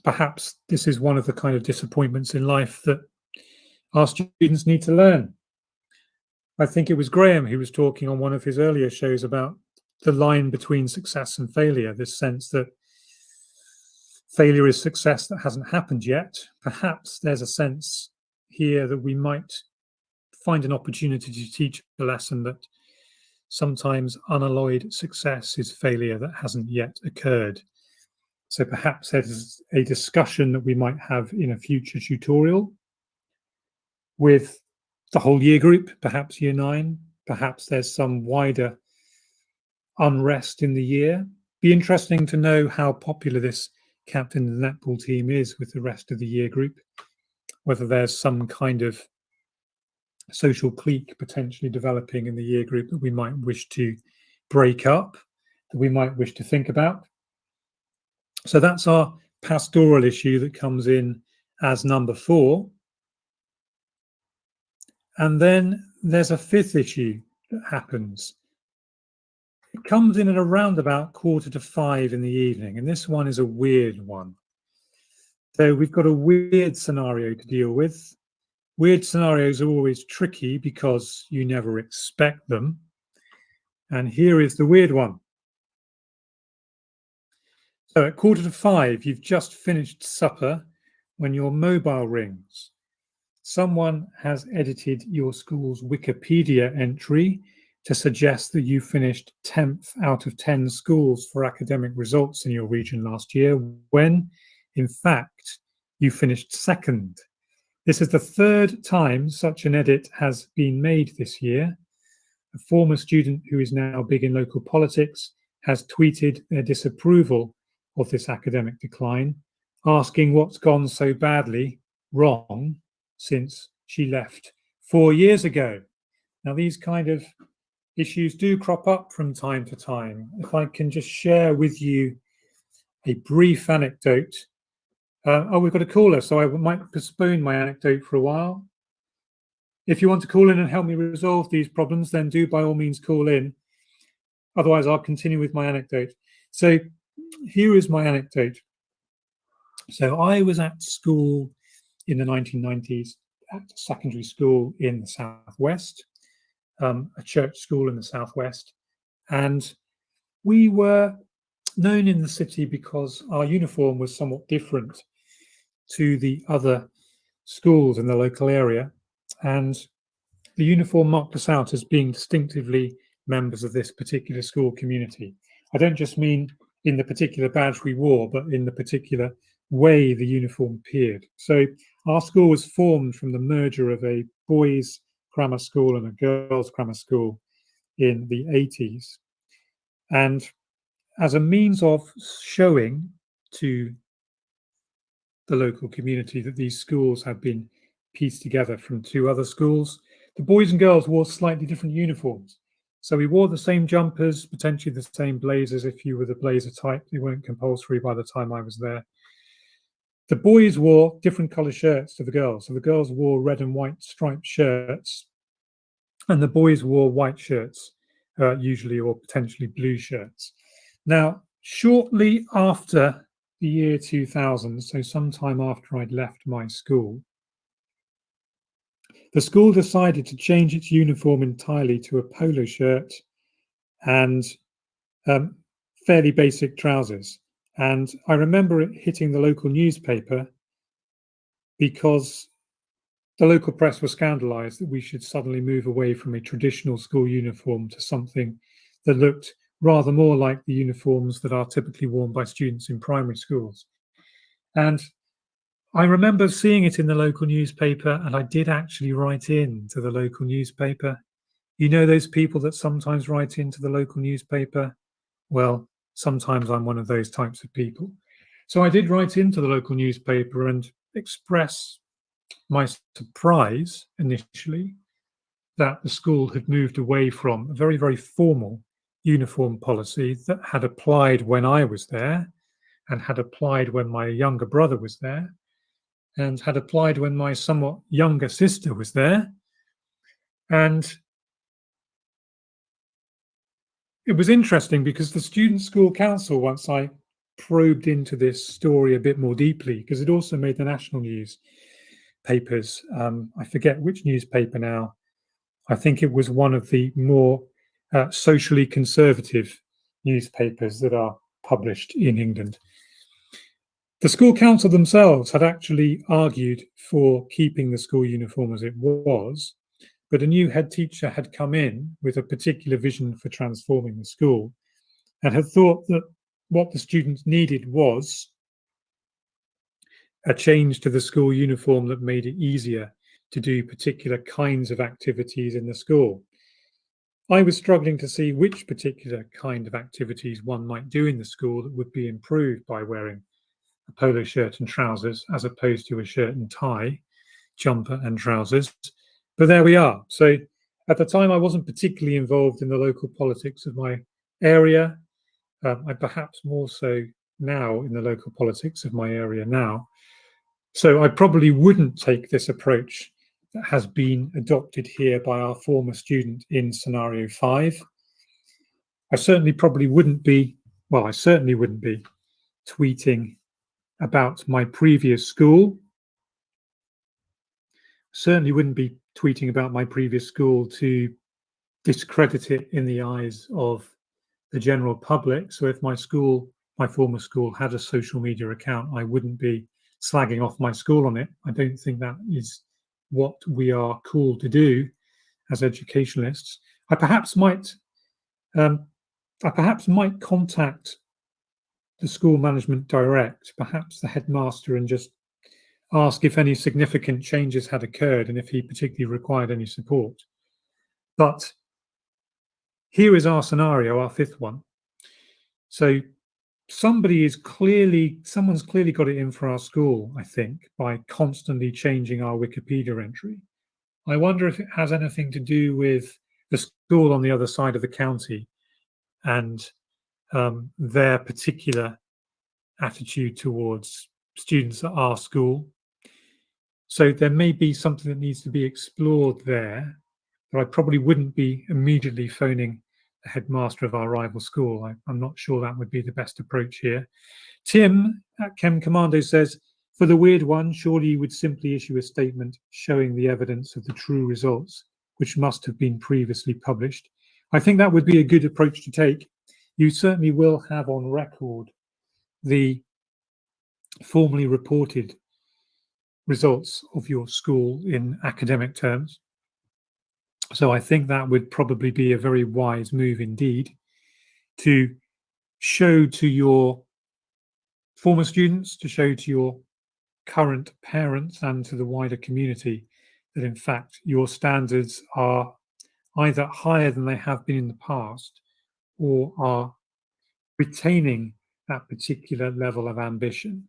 Perhaps this is one of the kind of disappointments in life that our students need to learn. I think it was Graham who was talking on one of his earlier shows about the line between success and failure, this sense that failure is success that hasn't happened yet. Perhaps there's a sense here that we might find an opportunity to teach a lesson that sometimes unalloyed success is failure that hasn't yet occurred. So perhaps there's a discussion that we might have in a future tutorial with the whole year group, perhaps year 9. Perhaps there's some wider unrest in the year. Be interesting to know how popular this captain of the netball team is with the rest of the year group, whether there's some kind of social clique potentially developing in the year group that we might wish to break up, that we might wish to think about. So that's our pastoral issue that comes in as number 4. And then there's a 5th issue that happens. It comes in at around about 4:45 in the evening, and this one is a weird one. So we've got a weird scenario to deal with. Weird scenarios are always tricky because you never expect them. And here is the weird one. So at 4:45, you've just finished supper when your mobile rings. Someone has edited your school's Wikipedia entry to suggest that you finished 10th out of 10 schools for academic results in your region last year, when, in fact, you finished second. This is the third time such an edit has been made this year. A former student who is now big in local politics has tweeted their disapproval of this academic decline, asking what's gone so badly wrong since she left 4 years ago. Now, these kind of issues do crop up from time to time. If I can just share with you a brief anecdote. Oh, we've got a caller, so I might postpone my anecdote for a while. If you want to call in and help me resolve these problems, then do by all means call in. Otherwise, I'll continue with my anecdote. So here is my anecdote. So I was at school in the 1990s, at a secondary school in the southwest, a church school in the southwest, and we were known in the city because our uniform was somewhat different to the other schools in the local area, and the uniform marked us out as being distinctively members of this particular school community. I don't just mean in the particular badge we wore, but in the particular way the uniform appeared. So our school was formed from the merger of a boys' grammar school and a girls' grammar school in the 80s. And as a means of showing to the local community that these schools had been pieced together from two other schools, the boys and girls wore slightly different uniforms. So we wore the same jumpers, potentially the same blazers if you were the blazer type. They weren't compulsory by the time I was there. The boys wore different color shirts to the girls. So the girls wore red and white striped shirts, and the boys wore white shirts, usually, or potentially blue shirts. Now, shortly after the year 2000, so sometime after I'd left my school, the school decided to change its uniform entirely to a polo shirt and fairly basic trousers. And I remember it hitting the local newspaper because the local press was scandalized that we should suddenly move away from a traditional school uniform to something that looked rather more like the uniforms that are typically worn by students in primary schools. And I remember seeing it in the local newspaper, and I did actually write in to the local newspaper. You know those people that sometimes write into the local newspaper? Well, sometimes I'm one of those types of people. So I did write into the local newspaper and express my surprise initially that the school had moved away from a very, very formal uniform policy that had applied when I was there and had applied when my younger brother was there and had applied when my somewhat younger sister was there. And it was interesting because the student school council, once I probed into this story a bit more deeply, because it also made the national news papers. I forget which newspaper now. I think it was one of the more socially conservative newspapers that are published in England. The school council themselves had actually argued for keeping the school uniform as it was, but a new head teacher had come in with a particular vision for transforming the school and had thought that what the students needed was a change to the school uniform that made it easier to do particular kinds of activities in the school. I was struggling to see which particular kind of activities one might do in the school that would be improved by wearing a polo shirt and trousers as opposed to a shirt and tie, jumper and trousers. But there we are. So at the time, I wasn't particularly involved in the local politics of my area. I perhaps more so now in the local politics of my area now. So I probably wouldn't take this approach that has been adopted here by our former student in scenario 5. I certainly wouldn't be tweeting about my previous school. Certainly wouldn't be tweeting about my previous school to discredit it in the eyes of the general public. So if my former school had a social media account, I wouldn't be slagging off my school on it. I don't think that is what we are called to do as educationalists. I perhaps might contact the school management direct, perhaps the headmaster, and just ask if any significant changes had occurred and if he particularly required any support. But here is our scenario, our fifth one. So someone's clearly got it in for our school, I think, by constantly changing our Wikipedia entry. I wonder if it has anything to do with the school on the other side of the county and their particular attitude towards students at our school. So there may be something that needs to be explored there, but I probably wouldn't be immediately phoning the headmaster of our rival school. I'm not sure that would be the best approach here. Tim at Chem Commando says, for the weird one, surely you would simply issue a statement showing the evidence of the true results, which must have been previously published. I think that would be a good approach to take. You certainly will have on record the formally reported results of your school in academic terms. So I think that would probably be a very wise move indeed, to show to your former students, to show to your current parents and to the wider community that in fact your standards are either higher than they have been in the past or are retaining that particular level of ambition.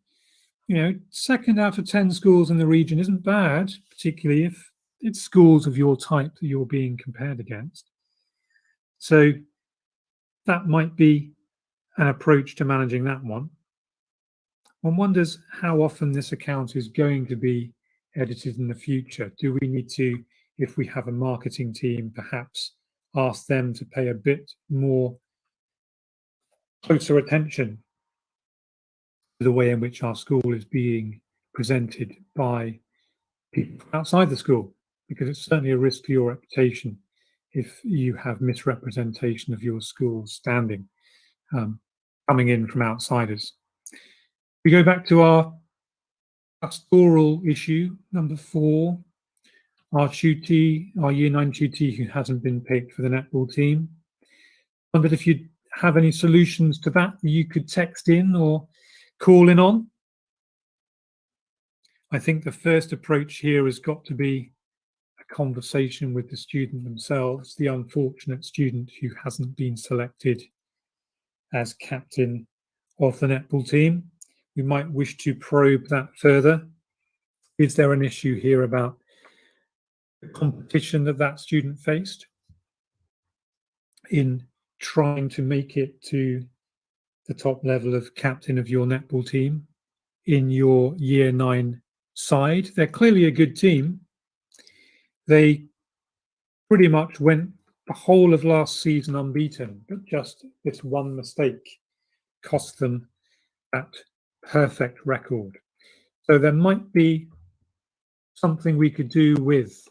You know, 2nd out of 10 schools in the region isn't bad, particularly if it's schools of your type that you're being compared against. So that might be an approach to managing that one. One wonders how often this account is going to be edited in the future. Do we need to, if we have a marketing team, perhaps ask them to pay a bit more closer attention to the way in which our school is being presented by people outside the school? Because it's certainly a risk to your reputation if you have misrepresentation of your school's standing coming in from outsiders. We go back to our pastoral issue, number 4, our tutee, our Year 9 tutee who hasn't been picked for the netball team. I wondered if you have any solutions to that you could text in or call in on. I think the first approach here has got to be a conversation with the student themselves, the unfortunate student who hasn't been selected as captain of the netball team. We might wish to probe that further. Is there an issue here about the competition that student faced in trying to make it to the top level of captain of your netball team in your Year 9 side? They're clearly a good team. They pretty much went the whole of last season unbeaten, but just this one mistake cost them that perfect record. So there might be something we could do with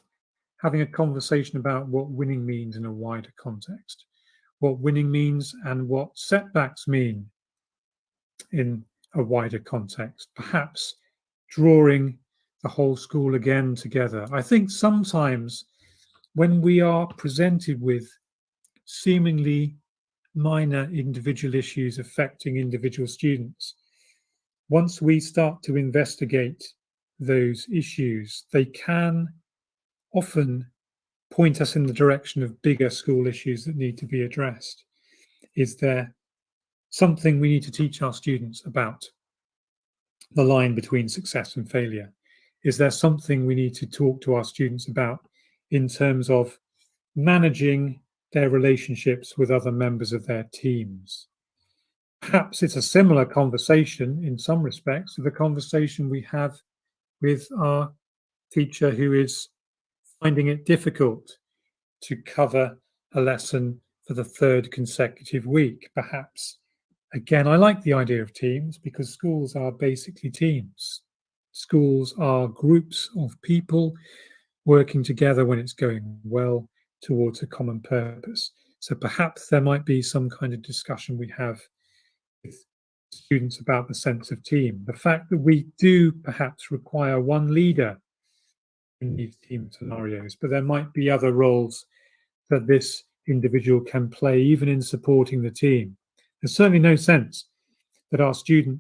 having a conversation about what winning means in a wider context, what winning means and what setbacks mean in a wider context, perhaps drawing the whole school again together. I think sometimes when we are presented with seemingly minor individual issues affecting individual students, once we start to investigate those issues, they can often point us in the direction of bigger school issues that need to be addressed. Is there something we need to teach our students about the line between success and failure? Is there something we need to talk to our students about in terms of managing their relationships with other members of their teams? Perhaps it's a similar conversation in some respects to the conversation we have with our teacher who is finding it difficult to cover a lesson for the 3rd consecutive week. Perhaps, again, I like the idea of teams because schools are basically teams. Schools are groups of people working together when it's going well towards a common purpose. So perhaps there might be some kind of discussion we have with students about the sense of team. The fact that we do perhaps require one leader in these team scenarios, but there might be other roles that this individual can play even in supporting the team. There's certainly no sense that our student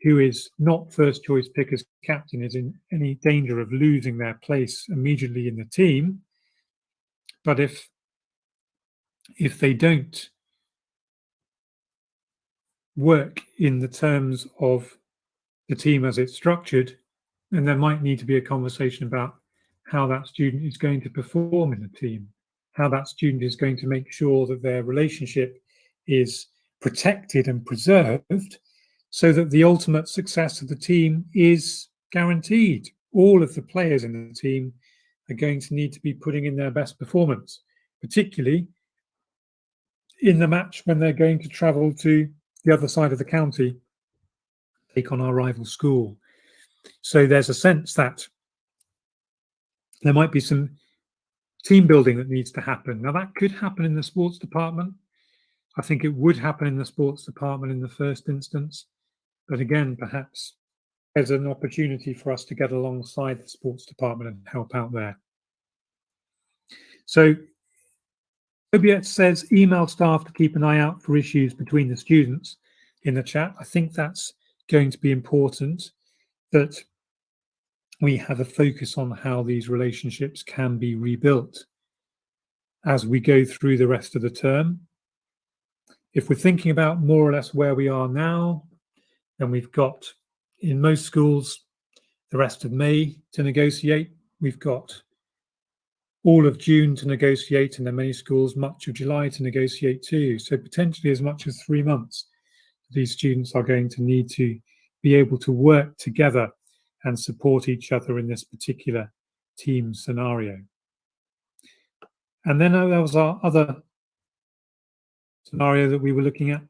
who is not first choice pick as captain is in any danger of losing their place immediately in the team. But if they don't work in the terms of the team as it's structured, then there might need to be a conversation about how that student is going to perform in the team, how that student is going to make sure that their relationship is protected and preserved so that the ultimate success of the team is guaranteed. All of the players in the team are going to need to be putting in their best performance, particularly in the match when they're going to travel to the other side of the county, take on our rival school. So there's a sense that there might be some team building that needs to happen. Now, that could happen in the sports department. I think it would happen in the sports department in the first instance. But again, perhaps there's an opportunity for us to get alongside the sports department and help out there. So Obiet says, email staff to keep an eye out for issues between the students in the chat. I think that's going to be important, that we have a focus on how these relationships can be rebuilt as we go through the rest of the term. If we're thinking about more or less where we are now, then we've got, in most schools, the rest of May to negotiate. We've got all of June to negotiate, and in many schools, much of July to negotiate too. So potentially as much as 3 months, these students are going to need to be able to work together and support each other in this particular team scenario. And then there was our other scenario that we were looking at.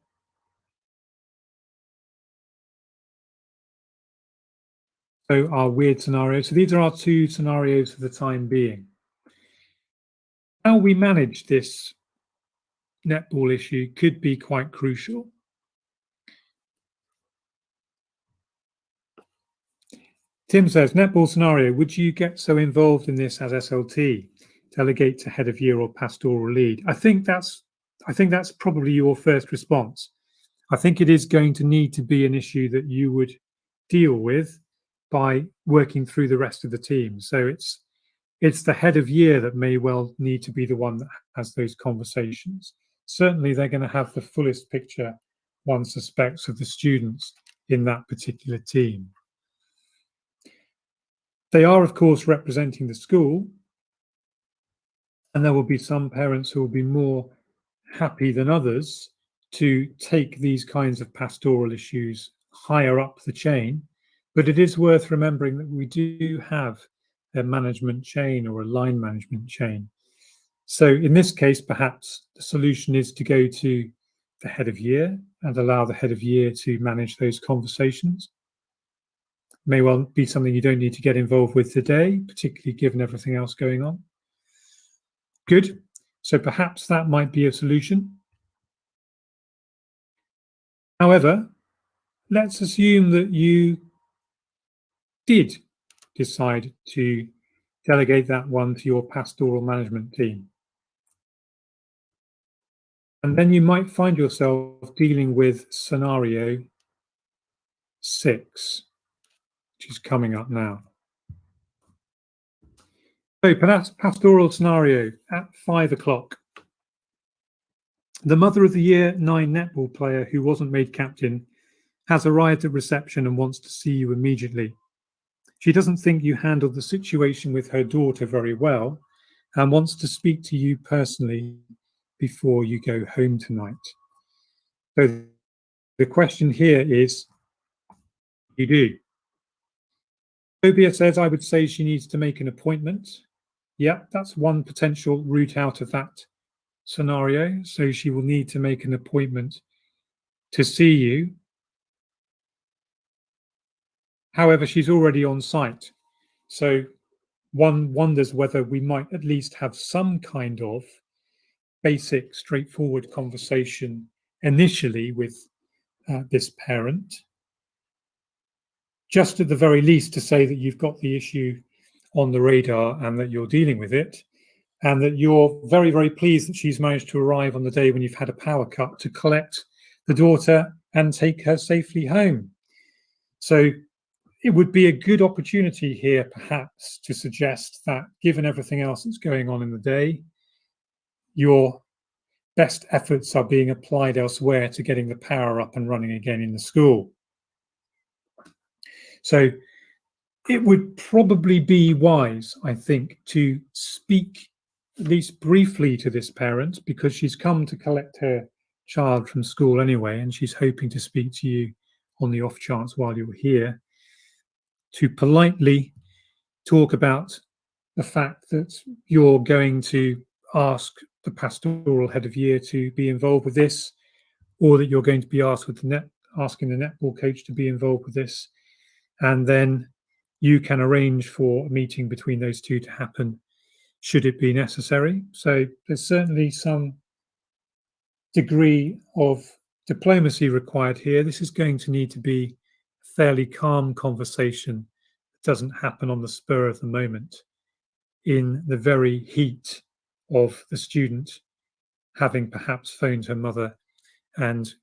So our weird scenario. So these are our two scenarios for the time being. How we manage this netball issue could be quite crucial. Tim says, netball scenario, would you get so involved in this as SLT? Delegate to head of year or pastoral lead? I think that's probably your first response. I think it is going to need to be an issue that you would deal with by working through the rest of the team. So it's the head of year that may well need to be the one that has those conversations. Certainly they're going to have the fullest picture, one suspects, of the students in that particular team. They are, of course, representing the school, and there will be some parents who will be more happy than others to take these kinds of pastoral issues higher up the chain. But it is worth remembering that we do have a management chain or a line management chain. So in this case, perhaps the solution is to go to the head of year and allow the head of year to manage those conversations. May well be something you don't need to get involved with today, particularly given everything else going on. Good. So perhaps that might be a solution. However, let's assume that you did decide to delegate that one to your pastoral management team. And then you might find yourself dealing with scenario 6, which is coming up now. So perhaps pastoral scenario at 5 o'clock. The mother of the year 9 netball player who wasn't made captain has arrived at reception and wants to see you immediately. She doesn't think you handled the situation with her daughter very well and wants to speak to you personally before you go home tonight. So the question here is, you do. Obia says, I would say she needs to make an appointment. Yeah, that's one potential route out of that scenario. So she will need to make an appointment to see you. However, she's already on site. So one wonders whether we might at least have some kind of basic, straightforward conversation initially with this parent, just at the very least to say that you've got the issue on the radar and that you're dealing with it, and that you're very, very pleased that she's managed to arrive on the day when you've had a power cut to collect the daughter and take her safely home. So it would be a good opportunity here, perhaps, to suggest that given everything else that's going on in the day, your best efforts are being applied elsewhere to getting the power up and running again in the school. So it would probably be wise, I think, to speak at least briefly to this parent, because she's come to collect her child from school anyway, and she's hoping to speak to you on the off chance while you're here, to politely talk about the fact that you're going to ask the pastoral head of year to be involved with this, or that you're going to be asked with asking the netball coach to be involved with this, and then you can arrange for a meeting between those two to happen should it be necessary. So there's certainly some degree of diplomacy required here. This is going to need to be a fairly calm conversation that doesn't happen on the spur of the moment in the very heat of the student having perhaps phoned her mother and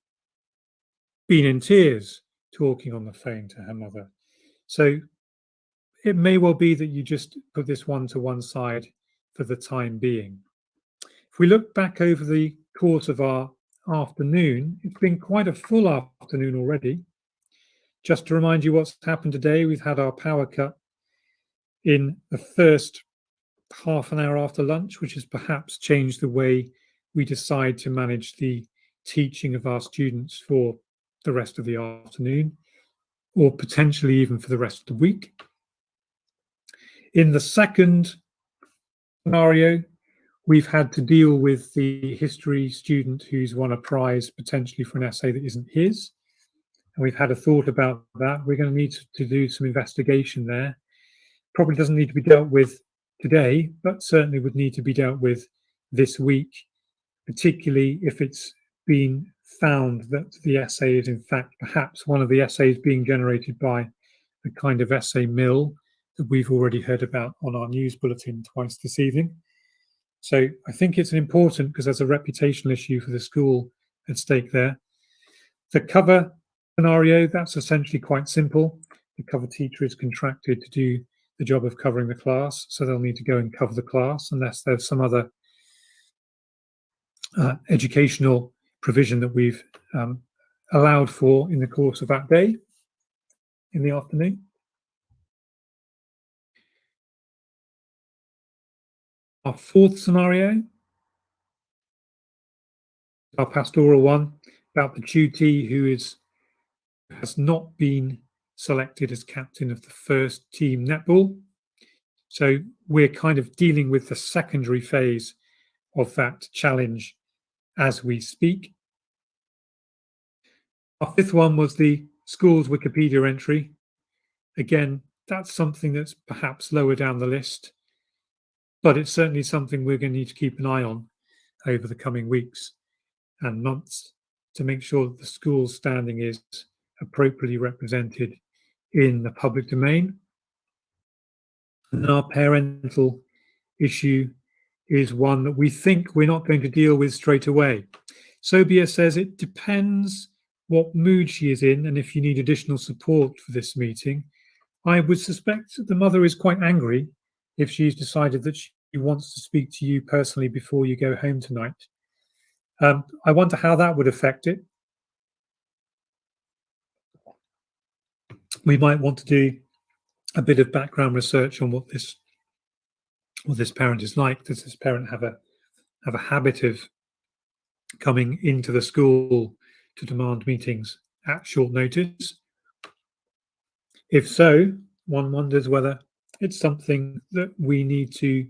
been in tears talking on the phone to her mother. So it may well be that you just put this one to one side for the time being. If we look back over the course of our afternoon, it's been quite a full afternoon already. Just to remind you what's happened today, we've had our power cut in the first half an hour after lunch, which has perhaps changed the way we decide to manage the teaching of our students for the rest of the afternoon, or potentially even for the rest of the week. In the second scenario, we've had to deal with the history student who's won a prize potentially for an essay that isn't his. And we've had a thought about that. We're going to need to do some investigation there. Probably doesn't need to be dealt with today, but certainly would need to be dealt with this week, particularly if it's been found that the essay is in fact perhaps one of the essays being generated by the kind of essay mill that we've already heard about on our news bulletin twice this evening. So I think it's important because there's a reputational issue for the school at stake there. The cover scenario, that's essentially quite simple. The cover teacher is contracted to do the job of covering the class, so they'll need to go and cover the class unless there's some other educational provision that we've allowed for in the course of that day in the afternoon. Our fourth scenario, our pastoral one, about the tutee who has not been selected as captain of the first team netball. So we're kind of dealing with the secondary phase of that challenge as we speak. Our fifth one was the school's Wikipedia entry. Again, that's something that's perhaps lower down the list, but it's certainly something we're going to need to keep an eye on over the coming weeks and months to make sure that the school's standing is appropriately represented in the public domain. And our parental issue is one that we think we're not going to deal with straight away. Sobia says it depends what mood she is in and if you need additional support for this meeting. I would suspect that the mother is quite angry if she's decided that she wants to speak to you personally before you go home tonight. I wonder how that would affect it. We might want to do a bit of background research on what this parent is like. Does this parent have a habit of coming into the school to demand meetings at short notice? If so, one wonders whether it's something that we need to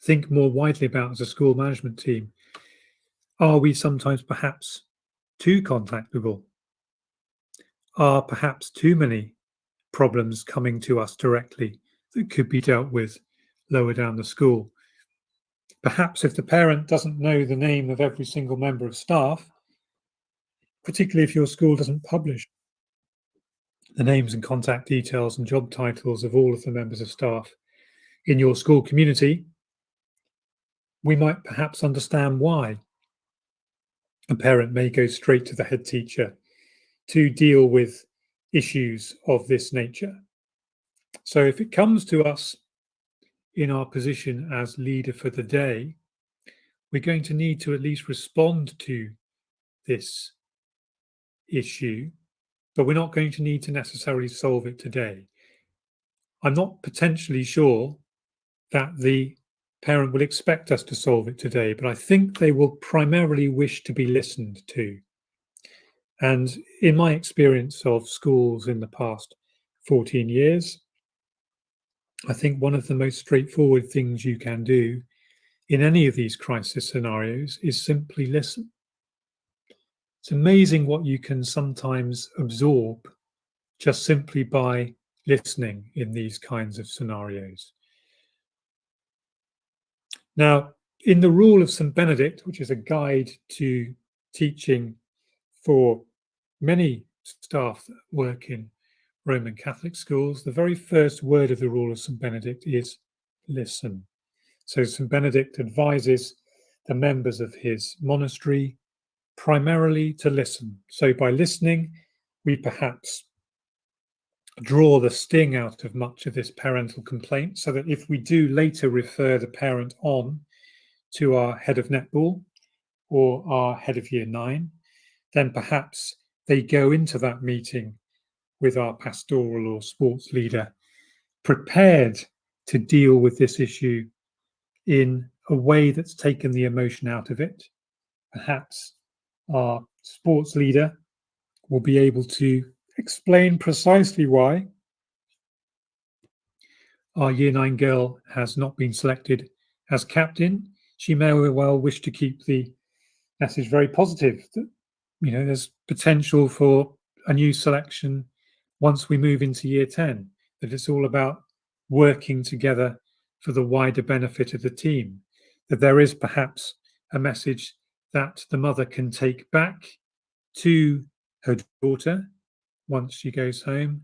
think more widely about as a school management team. Are we sometimes perhaps too contactable? Are perhaps too many problems coming to us directly that could be dealt with lower down the school? Perhaps if the parent doesn't know the name of every single member of staff, particularly if your school doesn't publish the names and contact details and job titles of all of the members of staff in your school community, we might perhaps understand why a parent may go straight to the head teacher to deal with issues of this nature. So if it comes to us in our position as leader for the day, we're going to need to at least respond to this issue, but we're not going to need to necessarily solve it today. I'm not potentially sure that the parent will expect us to solve it today, but I think they will primarily wish to be listened to. And in my experience of schools in the past 14 years, I think one of the most straightforward things you can do in any of these crisis scenarios is simply listen. It's amazing what you can sometimes absorb just simply by listening in these kinds of scenarios. Now, in the Rule of St. Benedict, which is a guide to teaching for many staff that work in Roman Catholic schools, the very first word of the Rule of St. Benedict is listen. So St. Benedict advises the members of his monastery primarily to listen. So by listening, we perhaps draw the sting out of much of this parental complaint, so that if we do later refer the parent on to our head of netball or our head of year 9, then perhaps they go into that meeting with our pastoral or sports leader prepared to deal with this issue in a way that's taken the emotion out of it. Perhaps our sports leader will be able to explain precisely why our year 9 girl has not been selected as captain. She may well wish to keep the message very positive that, there's potential for a new selection once we move into year 10, that it's all about working together for the wider benefit of the team, that there is perhaps a message that the mother can take back to her daughter once she goes home,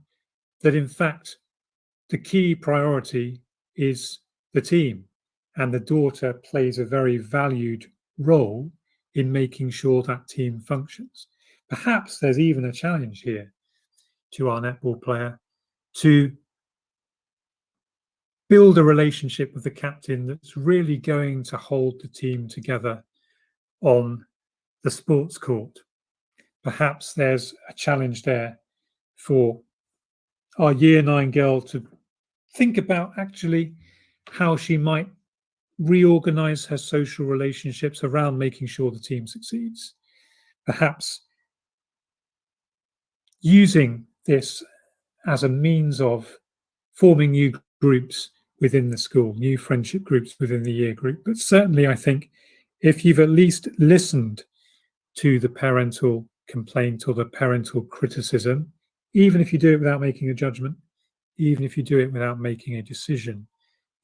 that in fact the key priority is the team, and the daughter plays a very valued role in making sure that team functions. Perhaps there's even a challenge here to our netball player to build a relationship with the captain that's really going to hold the team together on the sports court. Perhaps there's a challenge there for our year 9 girl to think about actually how she might reorganize her social relationships around making sure the team succeeds. Perhaps using this as a means of forming new groups within the school, new friendship groups within the year group. But certainly, I think if you've at least listened to the parental complaint or the parental criticism, even if you do it without making a judgment, even if you do it without making a decision,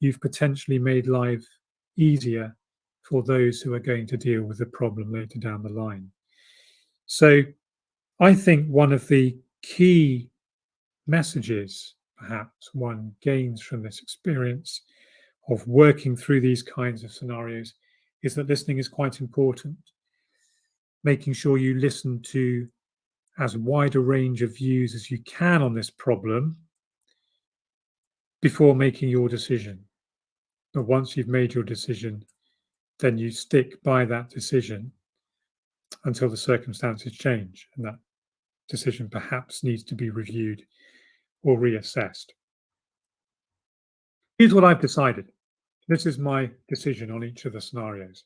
you've potentially made life easier for those who are going to deal with the problem later down the line. So I think one of the key messages perhaps one gains from this experience of working through these kinds of scenarios is that listening is quite important. Making sure you listen to as wide a range of views as you can on this problem before making your decision. But once you've made your decision, then you stick by that decision until the circumstances change, and that decision perhaps needs to be reviewed or reassessed. Here's what I've decided. This is my decision on each of the scenarios.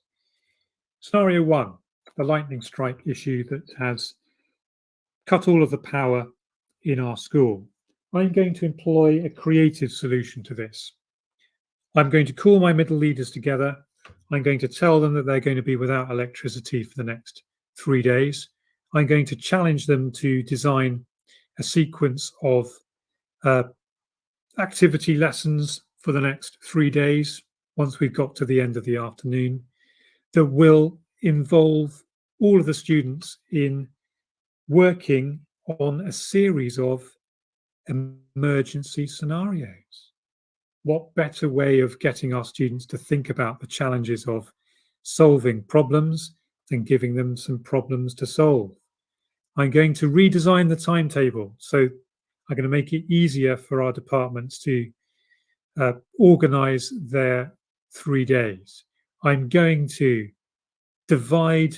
Scenario 1, the lightning strike issue that has cut all of the power in our school. I'm going to employ a creative solution to this. I'm going to call my middle leaders together. I'm going to tell them that they're going to be without electricity for the next 3 days. I'm going to challenge them to design a sequence of activity lessons for the next 3 days, once we've got to the end of the afternoon, that will involve all of the students in working on a series of emergency scenarios. What better way of getting our students to think about the challenges of solving problems than giving them some problems to solve? I'm going to redesign the timetable. So I'm going to make it easier for our departments to organize their 3 days. I'm going to divide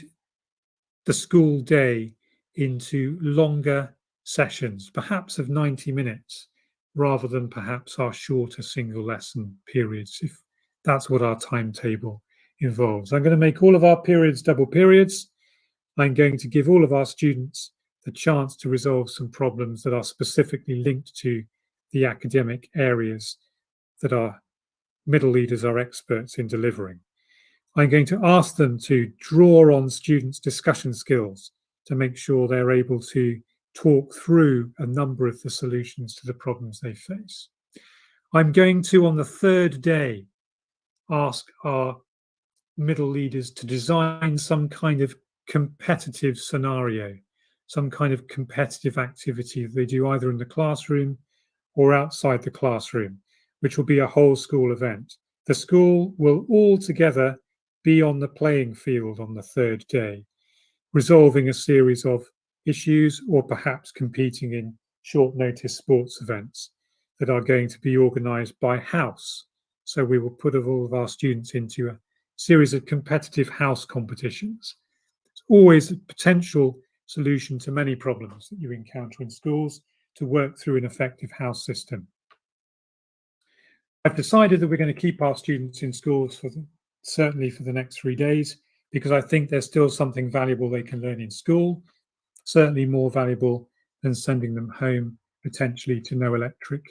the school day into longer sessions, perhaps of 90 minutes, rather than perhaps our shorter single lesson periods, if that's what our timetable involves. I'm going to make all of our periods double periods. I'm going to give all of our students the chance to resolve some problems that are specifically linked to the academic areas that our middle leaders are experts in delivering. I'm going to ask them to draw on students' discussion skills to make sure they're able to talk through a number of the solutions to the problems they face. I'm going to, on the third day, ask our middle leaders to design some kind of competitive scenario, some kind of competitive activity that they do either in the classroom or outside the classroom, which will be a whole school event. The school will all together be on the playing field on the third day, resolving a series of issues or perhaps competing in short notice sports events that are going to be organised by house. So we will put all of our students into a series of competitive house competitions. It's always a potential solution to many problems that you encounter in schools to work through an effective house system. I've decided that we're going to keep our students in schools certainly for the next 3 days, because I think there's still something valuable they can learn in school, certainly more valuable than sending them home potentially to no electric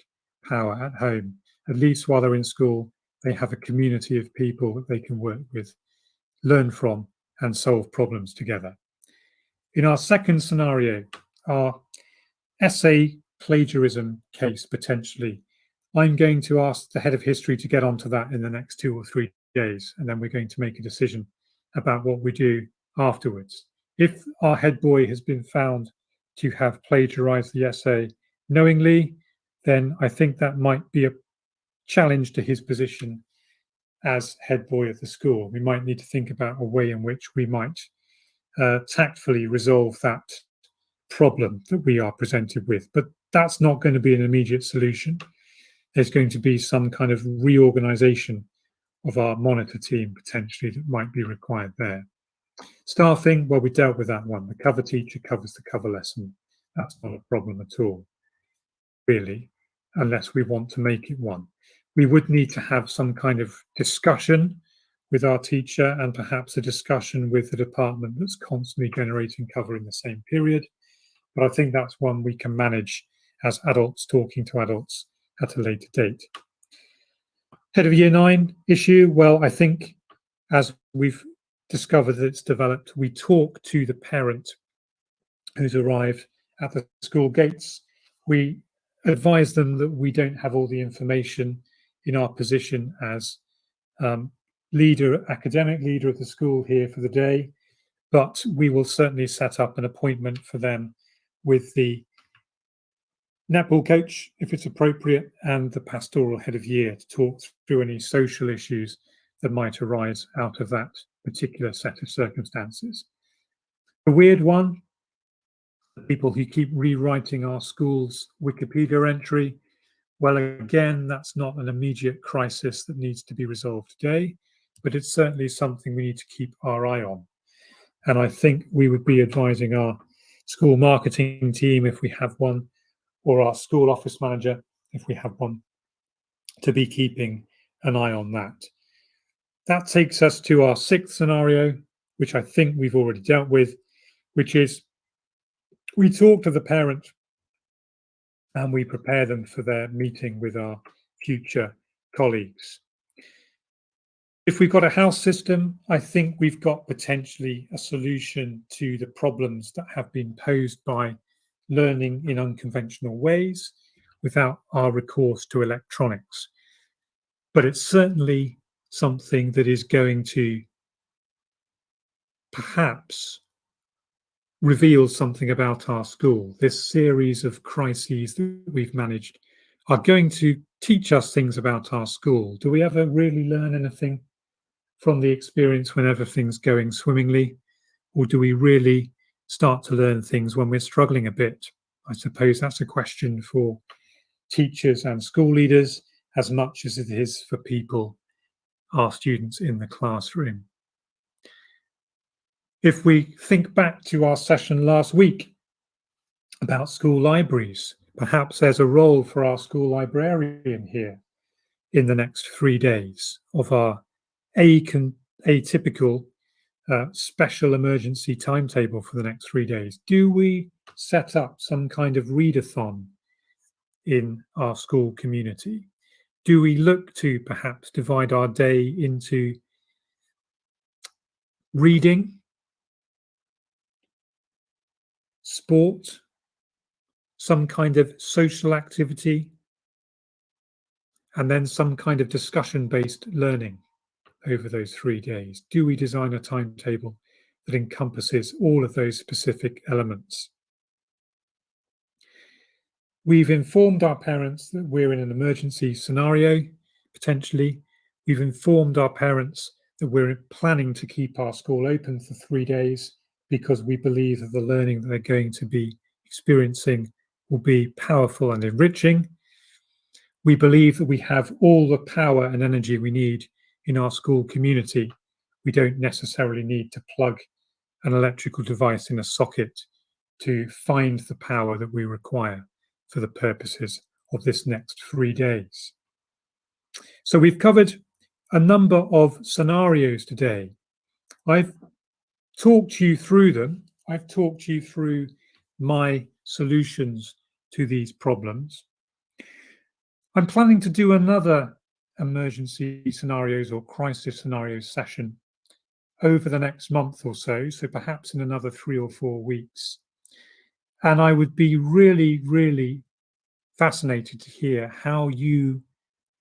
power at home. At least while they're in school, they have a community of people that they can work with, learn from, and solve problems together. In our second scenario, our essay plagiarism case potentially, I'm going to ask the head of history to get onto that in the next 2 or 3 days, and then we're going to make a decision about what we do afterwards. If our head boy has been found to have plagiarized the essay knowingly, then I think that might be a challenge to his position as head boy of the school. We might need to think about a way in which we might tactfully resolve that problem that we are presented with. But that's not going to be an immediate solution. There's going to be some kind of reorganization of our monitor team potentially that might be required there. Staffing, well, we dealt with that one. The cover teacher covers the cover lesson. That's not a problem at all, really, unless we want to make it one. We would need to have some kind of discussion with our teacher and perhaps a discussion with the department that's constantly generating cover in the same period. But I think that's one we can manage as adults talking to adults at a later date. Head of Year 9 issue, well, I think as we've discovered that it's developed, we talk to the parent who's arrived at the school gates. We advise them that we don't have all the information in our position as academic leader of the school here for the day, but we will certainly set up an appointment for them with the netball coach, if it's appropriate, and the pastoral head of year to talk through any social issues that might arise out of that particular set of circumstances. A weird one, the people who keep rewriting our school's Wikipedia entry, well, again, that's not an immediate crisis that needs to be resolved today, but it's certainly something we need to keep our eye on. And I think we would be advising our school marketing team, if we have one, or our school office manager, if we have one, to be keeping an eye on that. That takes us to our sixth scenario, which I think we've already dealt with, which is we talk to the parent and we prepare them for their meeting with our future colleagues. If we've got a house system, I think we've got potentially a solution to the problems that have been posed by learning in unconventional ways without our recourse to electronics. But it's certainly something that is going to perhaps reveals something about our school. This series of crises that we've managed are going to teach us things about our school. Do we ever really learn anything from the experience when everything's going swimmingly? Or do we really start to learn things when we're struggling a bit? I suppose that's a question for teachers and school leaders as much as it is for people, our students in the classroom. If we think back to our session last week about school libraries, perhaps there's a role for our school librarian here in the next 3 days of our atypical special emergency timetable for the next 3 days. Do we set up some kind of readathon in our school community? Do we look to perhaps divide our day into reading, sport, some kind of social activity, and then some kind of discussion-based learning over those 3 days? Do we design a timetable that encompasses all of those specific elements? We've informed our parents that we're in an emergency scenario, potentially. We've informed our parents that we're planning to keep our school open for 3 days because we believe that the learning that they're going to be experiencing will be powerful and enriching. We believe that we have all the power and energy we need in our school community. We don't necessarily need to plug an electrical device in a socket to find the power that we require for the purposes of this next 3 days. So we've covered a number of scenarios today. I've talked you through them. I've talked you through my solutions to these problems. I'm planning to do another emergency scenarios or crisis scenarios session over the next month or so perhaps in another 3 or 4 weeks. And I would be really, really fascinated to hear how you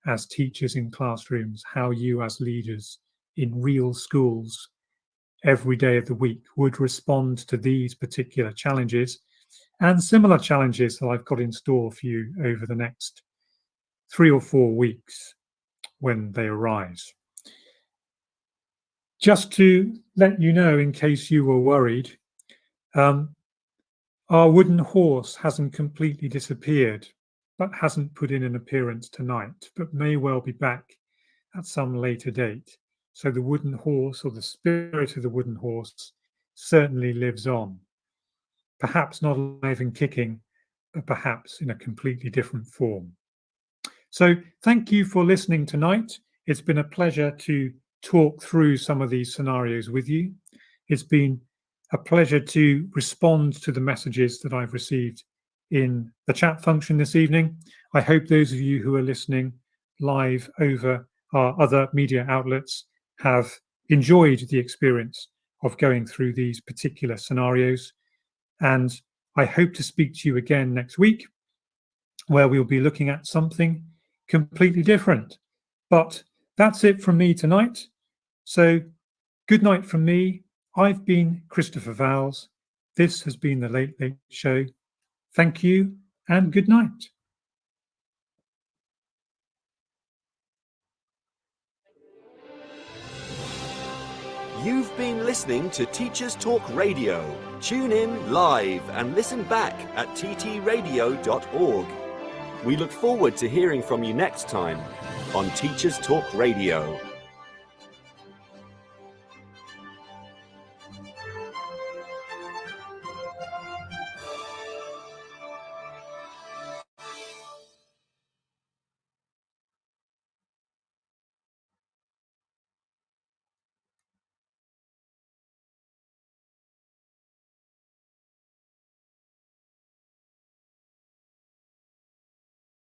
as teachers in classrooms, how you as leaders in real schools every day of the week would respond to these particular challenges and similar challenges that I've got in store for you over the next 3 or 4 weeks when they arise. Just to let you know, in case you were worried, our wooden horse hasn't completely disappeared, but hasn't put in an appearance tonight, but may well be back at some later date. So the wooden horse, or the spirit of the wooden horse, certainly lives on. Perhaps not alive and kicking, but perhaps in a completely different form. So thank you for listening tonight. It's been a pleasure to talk through some of these scenarios with you. It's been a pleasure to respond to the messages that I've received in the chat function this evening. I hope those of you who are listening live over our other media outlets have enjoyed the experience of going through these particular scenarios. And I hope to speak to you again next week, where we'll be looking at something completely different. But that's it from me tonight. So good night from me. I've been Christopher Vowles. This has been The Late Late Show. Thank you and good night. You've been listening to Teachers Talk Radio. Tune in live and listen back at ttradio.org. We look forward to hearing from you next time on Teachers Talk Radio.